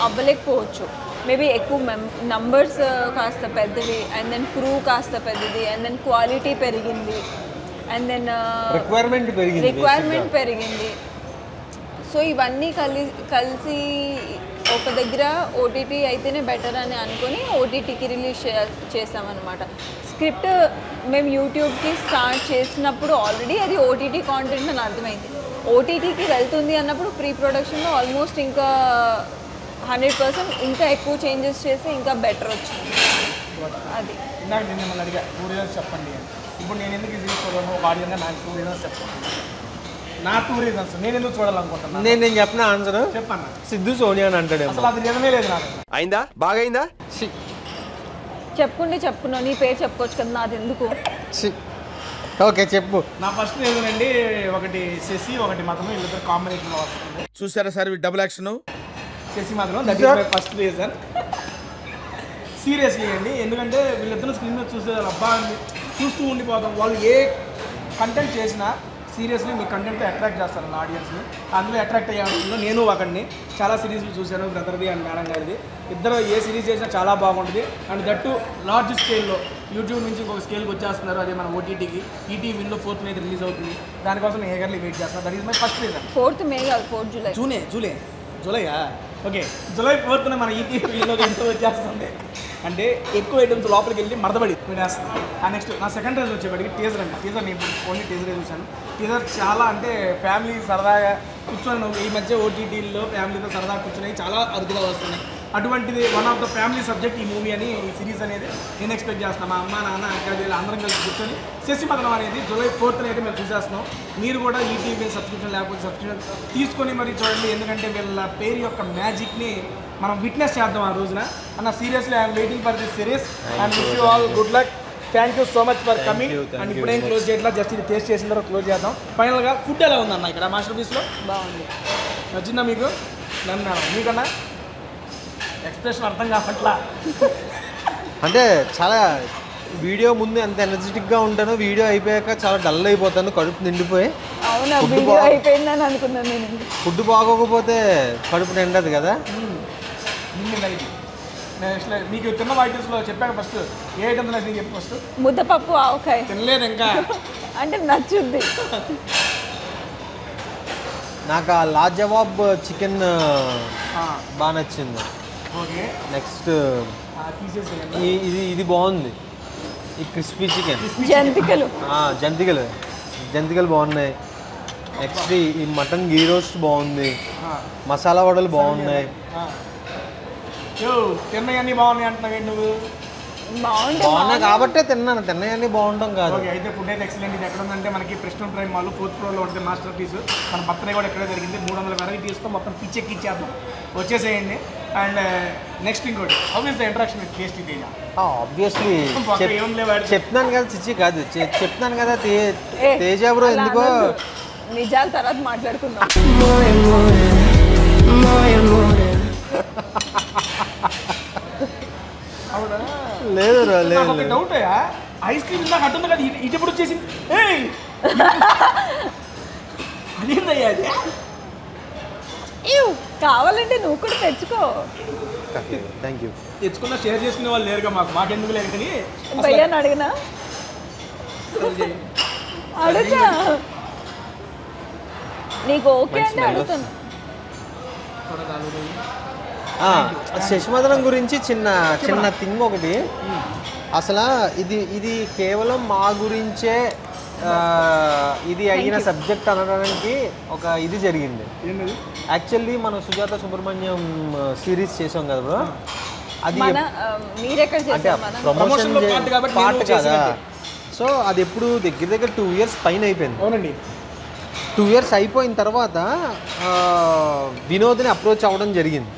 అవ్వలేకపోవచ్చు. మేబీ ఎక్కువ నంబర్స్ కాస్త పెద్దవి, అండ్ దెన్ క్రూ కాస్త పెద్దది, అండ్ దెన్ క్వాలిటీ పెరిగింది, అండ్ దెన్ రిక్వైర్మెంట్ పెరిగింది. సో ఇవన్నీ కలిసి ఒక దగ్గర ఓటీటీ అయితేనే బెటర్ అని అనుకుని ఓటీటీకి రిలీజ్ చేసామన్నమాట. స్క్రిప్ట్ మేము యూట్యూబ్కి స్టార్ట్ చేసినప్పుడు ఆల్రెడీ అది ఓటీటీ కాంటెంట్ అని అర్థమైంది. ఓటీటీకి వెళ్తుంది అన్నప్పుడు ప్రీ ప్రొడక్షన్లో ఆల్మోస్ట్ ఇంకా 100% ఇంకా ఎక్కువ చేంజెస్ చేసి ఇంకా బెటర్ వచ్చింది. అది ఇందాక నేను మిమ్మల్ని అడిగా 2 రీజన్స్ చెప్పండి. ఇప్పుడు నేను ఎందుకు ఇది చూడను, ఒక ఆడియన్గా నాకు 2 రీజన్స్ చెప్పండి. నా 2 రీజన్స్ నేను ఎందుకు చూడాలనుకుంటున్నాను. నేను చెప్పిన ఆన్సర్ చెప్పన్నా, సిద్ధు సోనియా అని అంటాడు. అసలు అది నిజమే లేదు నాకు. అయిందా, బాగా అయిందా? చెప్పుకున్నావు, నీ పేరు చెప్పుకోవచ్చు కదా, నాది ఎందుకు. ఓకే చెప్పు. నా ఫస్ట్ రీజన్ ఒకటి శశి ఒకటి మాత్రం వీళ్ళిద్దరు కాంబినేషన్లో వస్తుంది. చూసారా సార్ డబుల్ యాక్షన్? శశి మాత్రం that is my first reason. Seriously అండి, ఎందుకంటే వీళ్ళిద్దరు స్క్రీన్ మీద చూసే అబ్బా అని చూస్తూ ఉండిపోతాం. వాళ్ళు ఏ కంటెంట్ చేసినా సీరియస్లీ మీ కంటెంట్ అట్రాక్ట్ చేస్తారు నా ఆడియన్స్ని. అందులో అట్రాక్ట్ అయ్యాను నేను ఒకడిని. చాలా సిరీస్లు చూశాను, బ్రదర్ది అండ్ మేడం గారిది. ఇద్దరు ఏ సిరీస్ చేసినా చాలా బాగుంటుంది. అండ్ దట్టు లార్జ్ స్కేల్లో యూట్యూబ్ నుంచి ఇంకొక స్కేల్కి వచ్చేస్తున్నారు. అదే మన ఓటీటీకి ఈటీవీలో 4th అయితే రిలీజ్ అవుతుంది. దానికోసం నేను ఎగర్లీ వెయిట్ చేస్తాను. That is my first reason. 4th మే కాదు, 4th July. జూలైయా? Okay, July 4th మన ఈటీవీలో ఎంతో వచ్చేస్తుంది. అంటే ఎక్కువ ఐటమ్స్ లోపలికి వెళ్ళి మడతబడి వినేస్తుంది. నెక్స్ట్ నా సెకండ్ రీజన్ వచ్చేప్పటికి టీజర్ అండి. టీజర్ నేను ఓన్లీ టీజరే చూశాను. టీజర్ చాలా అంటే ఫ్యామిలీ సరదాగా కూర్చొని ఈ మధ్య ఓటీటీల్లో ఫ్యామిలీతో సరదాగా కూర్చొని చాలా అరుదుగా వస్తున్నాయి. అటువంటిది one of the family subject ఈ మూవీ అని ఈ సిరీస్ అనేది నేను ఎక్స్పెక్ట్ చేస్తున్నాను. మా అమ్మ నాన్న అక్కడ వీళ్ళు అందరం కలిసి కూర్చొని శశిమదనం అనేది జూలై 4th అయితే మేము చూసేస్తున్నాం. మీరు కూడా ఈటీవీ సబ్స్క్రిప్షన్ లేకపోతే సబ్స్క్రిప్షన్ తీసుకొని మరి చూడండి. ఎందుకంటే వీళ్ళ పేరు యొక్క మ్యాజిక్ని మనం విట్నెస్ చేద్దాం ఆ రోజున. అన్న seriously I'm waiting for this series and wish you all good luck. Thank you so much for coming. And ఇప్పుడేం క్లోజ్ చేయట్లా, జస్ట్ ఇది టేస్ట్ చేసిన తర్వాత క్లోజ్ చేద్దాం. ఫైనల్గా ఫుడ్ ఎలా ఉందన్న ఇక్కడ మాస్టర్ పీస్లో? బాగుంది. నచ్చిందా మీకు? నన్ను మీకన్నా ఎక్స్ప్రెషన్ అర్థం కావట్లా. అంటే చాలా వీడియో ముందు ఎంత ఎనర్జెటిక్గా ఉంటానో వీడియో అయిపోయాక చాలా డల్ అయిపోతాను, కడుపు నిండిపోయి. అవునా, వీడియో అయిపోయిందని అనుకున్నాను నేను. ఫుడ్ బాగోకపోతే కడుపు నిండదు కదా. నెక్స్ట్ మీకు తిన్న ఐటమ్స్లో చెప్పాక ఫస్ట్ ఏ ఐటమ్స్ నచ్చింది చెప్పు ఫస్ట్. ముద్దపప్పు ఆవకాయ తినలేదు ఇంకా. అంటే నచ్చుద్ది. నాకు ఆ లాజవాబ్ చికెన్ బాగా నచ్చింది. ఓకే, నెక్స్ట్ తీసేసేయండి. ఇది బాగుంది, ఈ క్రిస్పీ చికెన్. జంతికలు జంతికలు బాగున్నాయి. నెక్స్ట్ ఈ మటన్ గీ రోస్ట్ బాగుంది. మసాలా వడలు బాగున్నాయి. తిన్నయన్నీ బాగున్నాయి అంటున్నావు నువ్వు? బాగున్నాయి కాబట్టే తిన్నయన్నీ బాగుంటాం కాదు. ఓకే, అయితే ఫుడ్ అయితే ఎక్సలెంట్. ఇది ఎక్కడ ఉందంటే మనకి ప్రెస్టోన్ ప్రైమ్ మాల్ 4th ఫ్లోర్లో ఉంటుంది మాస్టర్ పీస్. మన బర్త్డే కూడా ఎక్కడే జరిగింది. 300 వెరైటీస్తో మొత్తం పిచ్చెక్కిచ్చేద్దాం, వచ్చేసేయండి. అండ్ నెక్స్ట్ ఇంకోటి, how is the interaction with KST Teja? Obviously ఏం లేవాడు. చెప్తున్నాను కదా, చిచ్చి కాదు చెప్తున్నాను కదా, తేజ బ్రో ఎందుకో. నిజాల తర్వాత మాట్లాడుకుందాం. లేదు డౌట్ ఐస్ క్రీమ్ ఇందాక అట్టుంది కదా, ఇటు ఎప్పుడు వచ్చేసింది? అదేందయ్యా అది? కావాలంటే నువ్వు కూడా తెచ్చుకో. Thank you. తెచ్చుకున్నా షేర్ చేసుకునే వాళ్ళు లేరుగా, మాకెందుకు లేదు కానీ. భయ్యాని అడిగినా అడుగుతా, నీకు ఓకే అంటే అడుగుతాను. శశిమదనం గురించి చిన్న థింగ్ ఒకటి. అసలు ఇది కేవలం మా గురించే ఇది అయిన సబ్జెక్ట్ అనడానికి ఒక ఇది జరిగింది. యాక్చువల్లీ మనం సుజాత సుబ్రహ్మణ్యం సిరీస్ చేసాం కదా బ్రో, అది అంటే ప్రమోషన్ పార్ట్ కదా. సో అది ఎప్పుడు దగ్గర 2 years పైన అయిపోయింది. అవునండి, 2 years అయిపోయిన తర్వాత వినోద్ని అప్రోచ్ అవ్వడం జరిగింది.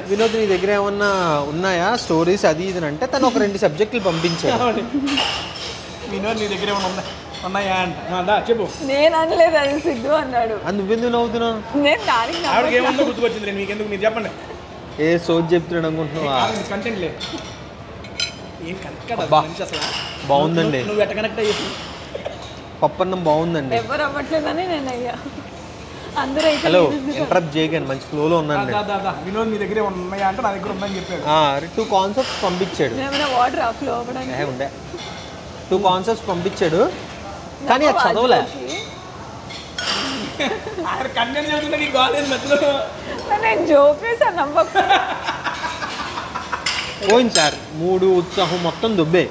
వినోద్ నీ దగ్గర ఏమన్నా ఉన్నాయా స్టోరీస్ అది ఇది అంటే తను ఒక 2 సబ్జెక్టులు పంపించాడు. వినోద్ నీ దగ్గర ఏమన్నా ఉన్నాయా అంట చెప్పు. నేను అనలేదు, అది సిద్ధు అన్నాడు. నువ్వెందుకు నవ్వుతున్నావు? నేను దానికి ఆవిడకి ఏమన్నా గుర్తుకొచ్చింది మీకెందుకు, మీరు చెప్పండి. ఏ సోజ్ చెప్తున్నాడు అనుకుంటున్నావా? కంటెంట్ లేదు, ఏం కనెక్ట్ కదా అసలు. బాగుందండి, నువ్వు ఎట్ట కనెక్ట్ అయ్యి. పప్పన్నం బాగుందండి. ఎవరు అవ్వట్లేదని నేను అయ్యా. అందరూ అయితే హలో ఇంటరప్ట్ చేయకండి, మంచి ఫ్లోలో ఉన్నాను. వినోద్ మీ దగ్గర ఉన్నాయా అంటే నా దగ్గర ఉందని చెప్పాడు. 2 కాన్సెప్ట్స్ పంపించాడు. వాటర్ ఆ ఫ్లో అవ్వడానికి ఉండే 2 కాన్సెప్ట్స్ పంపించాడు, కానీ అది చదవలే. ఆయన కంటెంట్ చదువుతున్నా నీకు కాలేదు మధ్యలో. నేను జోపేసా నమ్మక. పోయింది సార్, 3 ఉత్సాహం మొత్తం దుబ్బే.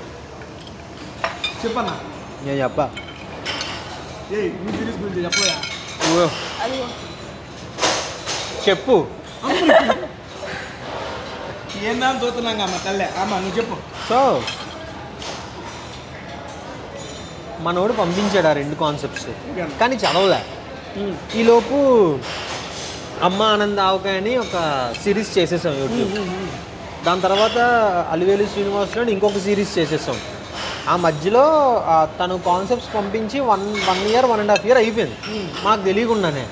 చెప్పన్నా నేను చెప్పా ఏ మీ సిరీస్ గురించి చెప్పయా? చెప్పు. ఏందా చూస్తున్నాం అమ్మ తల్లే. అమ్మ నువ్వు చెప్పు. సో మనోడు పంపించాడు ఆ 2 కాన్సెప్ట్స్, కానీ చదవలే. ఈలోపు అమ్మ ఆనంద్ ఆవకాయ అని ఒక సిరీస్ చేసేసాం యూట్యూబ్. దాని తర్వాత అలివేలు శ్రీనివాసులో ఇంకొక సిరీస్ చేసేసాం. ఆ మధ్యలో తను కాన్సెప్ట్స్ పంపించి 1 year 1.5 year అయిపోయింది మాకు తెలియకుండానే.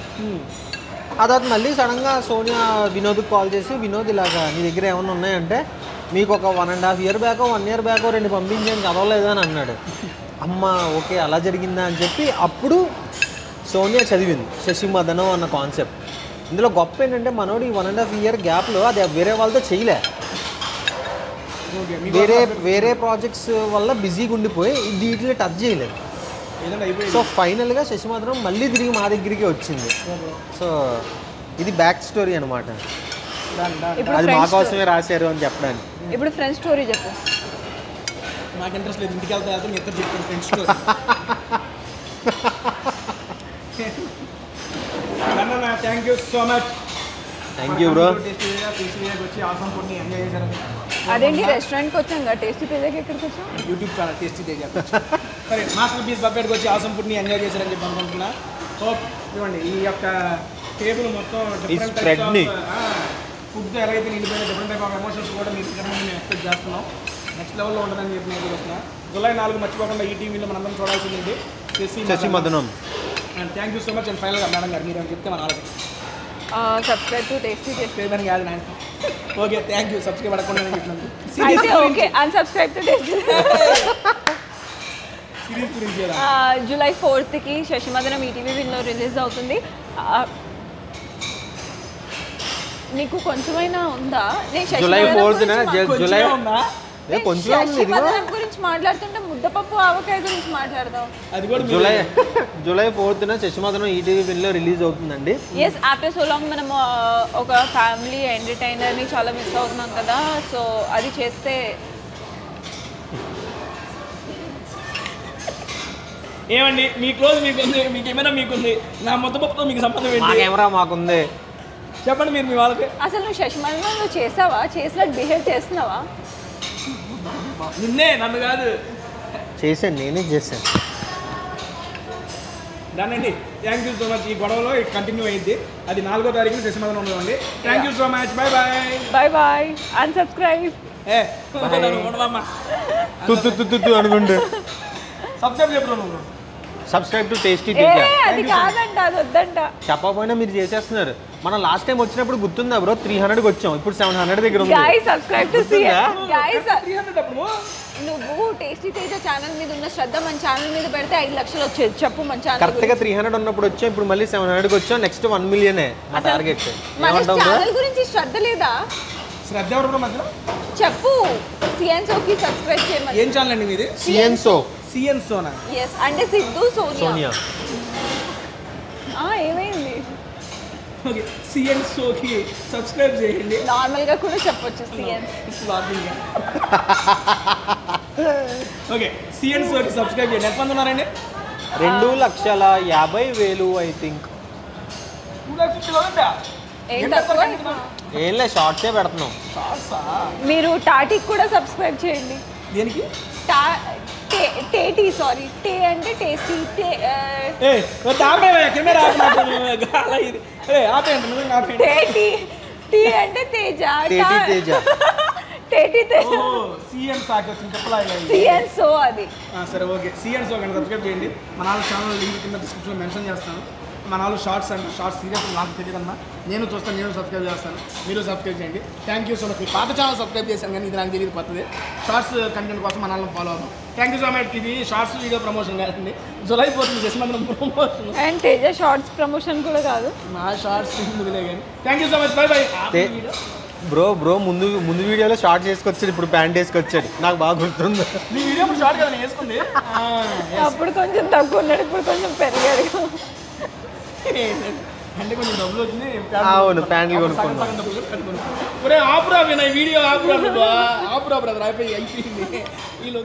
ఆ తర్వాత మళ్ళీ సడన్గా సోనియా వినోద్కి కాల్ చేసి, వినోద్ ఇలాగా నీ దగ్గర ఏమన్నా ఉన్నాయంటే మీకు ఒక 1.5 year బ్యాకో 1 year బ్యాకో 2 పంపించాను చదవలేదు అని అన్నాడు. అమ్మ ఓకే అలా జరిగిందా అని చెప్పి అప్పుడు సోనియా చదివింది శశిమదనం అన్న కాన్సెప్ట్. ఇందులో గొప్ప ఏంటంటే మనోడు ఈ 1.5 year గ్యాప్లో అది వేరే వాళ్ళతో చేయలే, వేరే ప్రాజెక్ట్స్ వల్ల బిజీగా ఉండిపోయి వీటిలో టచ్ చేయలేదు. సో ఫైనల్గా శశిమదనం మళ్ళీ తిరిగి మా దగ్గరికి వచ్చింది. సో ఇది బ్యాక్ స్టోరీ అనమాట, అది మా కోసమే రాశారు అని చెప్పడానికి. ఇప్పుడు ఫ్రెండ్స్ స్టోరీ చెప్పు. నాకు ఇంట్రెస్ట్ లేదు, ఇంటికి వెళ్తే మీ ఇద్దరు చెప్తాను friends story. Thank you so much. Thank you bro. వచ్చి ఆసం ఫుడ్ని ఎంజాయ్ చేశారు. అదేంటి రెస్టారెంట్కి వచ్చాం కదా, టేస్టీ పిజ్జాకి ఎక్కడికి వచ్చాం? YouTube channel tasty Teja. సరే మాస్టర్ పీస్ బఫెట్కి వచ్చి ఆసం ఫుడ్ని ఎంజాయ్ చేశారని చెప్పి అనుకుంటున్నా. హోప్ ఇవ్వండి ఈ యొక్క టేబుల్ మొత్తం డిఫరెంట్ టైప్స్ ఆఫ్ ఫుడ్ ఎలాగైతే నిండిపోయిన డిఫరెంట్ టైప్ ఆఫ్ ఎమోషన్స్ కూడా మీరు ఇక్కడ మేము ఎక్స్పెక్ట్ చేస్తున్నాం. నెక్స్ట్ లెవెల్లో ఉంటుందని చెప్పి నేను వస్తున్నా. జూలై 4 మర్చిపోకుండా ఈ టీవీలో మనందరం చూడాల్సింది Sasimadanam. And thank you so much. And ఫైనల్గా మేడం గారు మీరు చెప్తే మన already subscribe to tasty payment కాదు నాయన. Okay thank you. సబ్స్క్రైబ్ అడగకుండా అయితే okay unsubscribe to tasty. Series గురించి జూలై 4th శశిమదనం ఈటీవీ విన్లో రిలీజ్ అవుతుంది. నీకు కొంచెమైనా ఉందా? జూలై 4th జూలై శశిమదనం గురించి మాట్లాడుతుంటే ముద్దపప్పు ఆవకాయ గురించి మాట్లాడదాం. అది కూడా జూలై 4th శశిమదనం ఈటీవీ విన్లో రిలీజ్ అవుతుందండి. ఎస్ ఆఫ్టర్ సో లాంగ్ మనము ఒక ఫ్యామిలీ ఎంటర్టైనర్ని చాలా మిస్ అవుతున్నాం కదా, సో అది చేస్తే ఏమండి మీ క్లోజ్ మీకుంది, మీకు ఏమైనా మీకుంది, నా ముద్దపప్పుతో మీకు సంబంధం ఏంటి? మాకేమరా మాకుంది చెప్పండి మీరు మీ వాళ్ళకి. అసలు నువ్వు శశిమదనం నువ్వు చేసావా? చేసినట్టు బిహేవ్ చేస్తున్నావా? నిన్నే నన్ను కాదు చేశాను, నేనే చేశాను. దానండి థ్యాంక్ యూ సో మచ్. ఈ గొడవలో కంటిన్యూ అయ్యింది. అది 4వ తారీఖున శశిమదనం ఉండదండి. Thank you so much. Bye bye. Bye bye. Unsubscribe అనుకుంటే సబ్స్క్రైబ్ చెప్పు నువ్వు. Subscribe to tasty a pizza. అది కాదంట, అది వద్దంట. చెప్పకపోయినా మీరు చేసేస్తున్నారు. మనం లాస్ట్ టైం వచ్చినప్పుడు గుర్తుందా బ్రో 300కి వచ్చాం, ఇప్పుడు 700 దగ్గర ఉంది. గైస్ సబ్స్క్రైబ్ టు గైస్ 300 అప్పుడు నువ్వు టేస్టీ తేజ ఛానల్ మీద ఉన్న శ్రద్ధ మన ఛానల్ మీద పెడితే 5 లక్షలు వచ్చేది. చెప్పు మన ఛానల్ కరెక్ట్గా 300 ఉన్నప్పుడు వచ్చాం, ఇప్పుడు మళ్ళీ 700కి వచ్చాం. నెక్స్ట్ 1 million మా టార్గెట్. మన ఛానల్ గురించి శ్రద్ధ లేదా? శ్రద్ధ ఎవరు మధ్యలో చెప్పు. సిఎన్సోకి సబ్స్క్రైబ్ చేయమని. ఏం ఛానల్ అండి మీది? సిఎన్సోనా? ఎస్ అంటే సిద్ధు సోనియా. ఏమైంది? ఓకే సిఎన్సోకి సబ్స్క్రైబ్ చేయండి. నార్మల్గా కూడా చెప్పొచ్చు సిఎన్స్. ఓకే సిఎన్సోకి సబ్స్క్రైబ్ చేయండి. ఎంతమంది ఉన్నారండి? 2,50,000 ఐ థింక్. 2,50,000 ఏం తక్కువ? ఏం లేదు, షార్ట్సే పెడుతున్నాం. మీరు టాటీకి కూడా సబ్స్క్రైబ్ చేయండి. దేనికి? టేటీ సారీ టే అంటే టేస్టీ టేటీ టీ అంటే తేజ టేటీ తేజ సిఎన్సో అది. సరే ఓకే సిఎన్సో కానీ సబ్స్క్రైబ్ చేయండి. మన వాళ్ళ ఛానల్ లింక్ కింద డిస్క్రిప్షన్లో మెన్షన్ చేస్తాను. మన వాళ్ళు షార్ట్స్ అంటే షార్ట్స్ సీరియస్ నాకు తెలియదన్నా, నేను చూస్తాను, నేను సబ్స్క్రైబ్ చేస్తాను, మీరు సబ్స్క్రైబ్ చేయండి. Thank you so much. పాత ఛానల్ సబ్స్క్రైబ్ చేశాను కానీ ఇది నాకు తెలియదు కొత్తది. షార్ట్స్ కంటెంట్ కోసం మన వాళ్ళని ఫాలో అవుతాం. Thank you so much. ఇది షార్ట్స్ వీడియో ప్రమోషన్ కాదండి, July 4th Sasimadanam promotion. And Teja shorts promotion కూడా కాదు, నా షార్ట్స్ ముందులే కానీ. Thank you so much. Bye bye. Bro ముందు వీడియోలో షార్ట్ చేసుకొచ్చాడు, ఇప్పుడు ప్యాంట్ వేసుకొచ్చాడు. నాకు బాగా గుర్తుంది. మీ వీడియో ఇప్పుడు షార్ట్ కదా నేను వేసుకుంది. అప్పుడు కొంచెం తక్కువ ఉన్నాడు, ఇప్పుడు కొంచెం పెరిగాడు. అంటే కొంచెం డబ్బులు వచ్చింది. అవును ప్యాంట్లు కొనుక్కున్నాను. ఆపురా వీడియో ఆపురా బ్రదర్ అయిపోయింది వీళ్ళు.